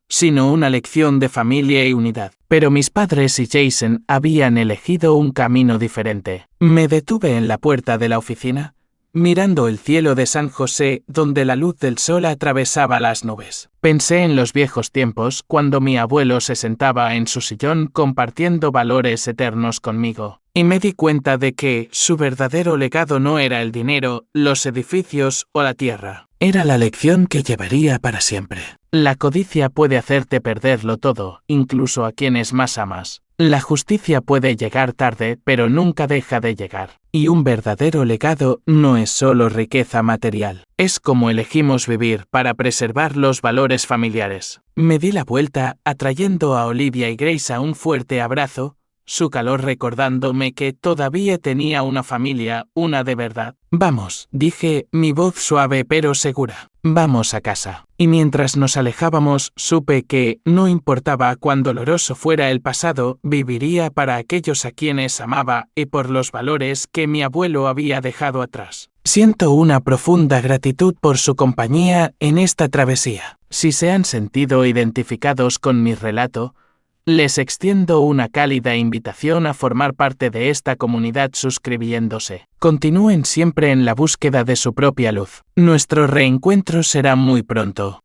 sino una lección de familia y unidad. Pero mis padres y Jason habían elegido un camino diferente. Me detuve en la puerta de la oficina, mirando el cielo de San José donde la luz del sol atravesaba las nubes. Pensé en los viejos tiempos cuando mi abuelo se sentaba en su sillón compartiendo valores eternos conmigo, y me di cuenta de que su verdadero legado no era el dinero, los edificios o la tierra. Era la lección que llevaría para siempre. La codicia puede hacerte perderlo todo, incluso a quienes más amas. La justicia puede llegar tarde, pero nunca deja de llegar. Y un verdadero legado no es solo riqueza material. Es como elegimos vivir para preservar los valores familiares. Me di la vuelta, atrayendo a Olivia y Grace a un fuerte abrazo, su calor recordándome que todavía tenía una familia, una de verdad. Vamos, dije, mi voz suave pero segura. Vamos a casa. Y mientras nos alejábamos, supe que, no importaba cuán doloroso fuera el pasado, viviría para aquellos a quienes amaba y por los valores que mi abuelo había dejado atrás. Siento una profunda gratitud por su compañía en esta travesía. Si se han sentido identificados con mi relato, les extiendo una cálida invitación a formar parte de esta comunidad suscribiéndose. Continúen siempre en la búsqueda de su propia luz. Nuestro reencuentro será muy pronto.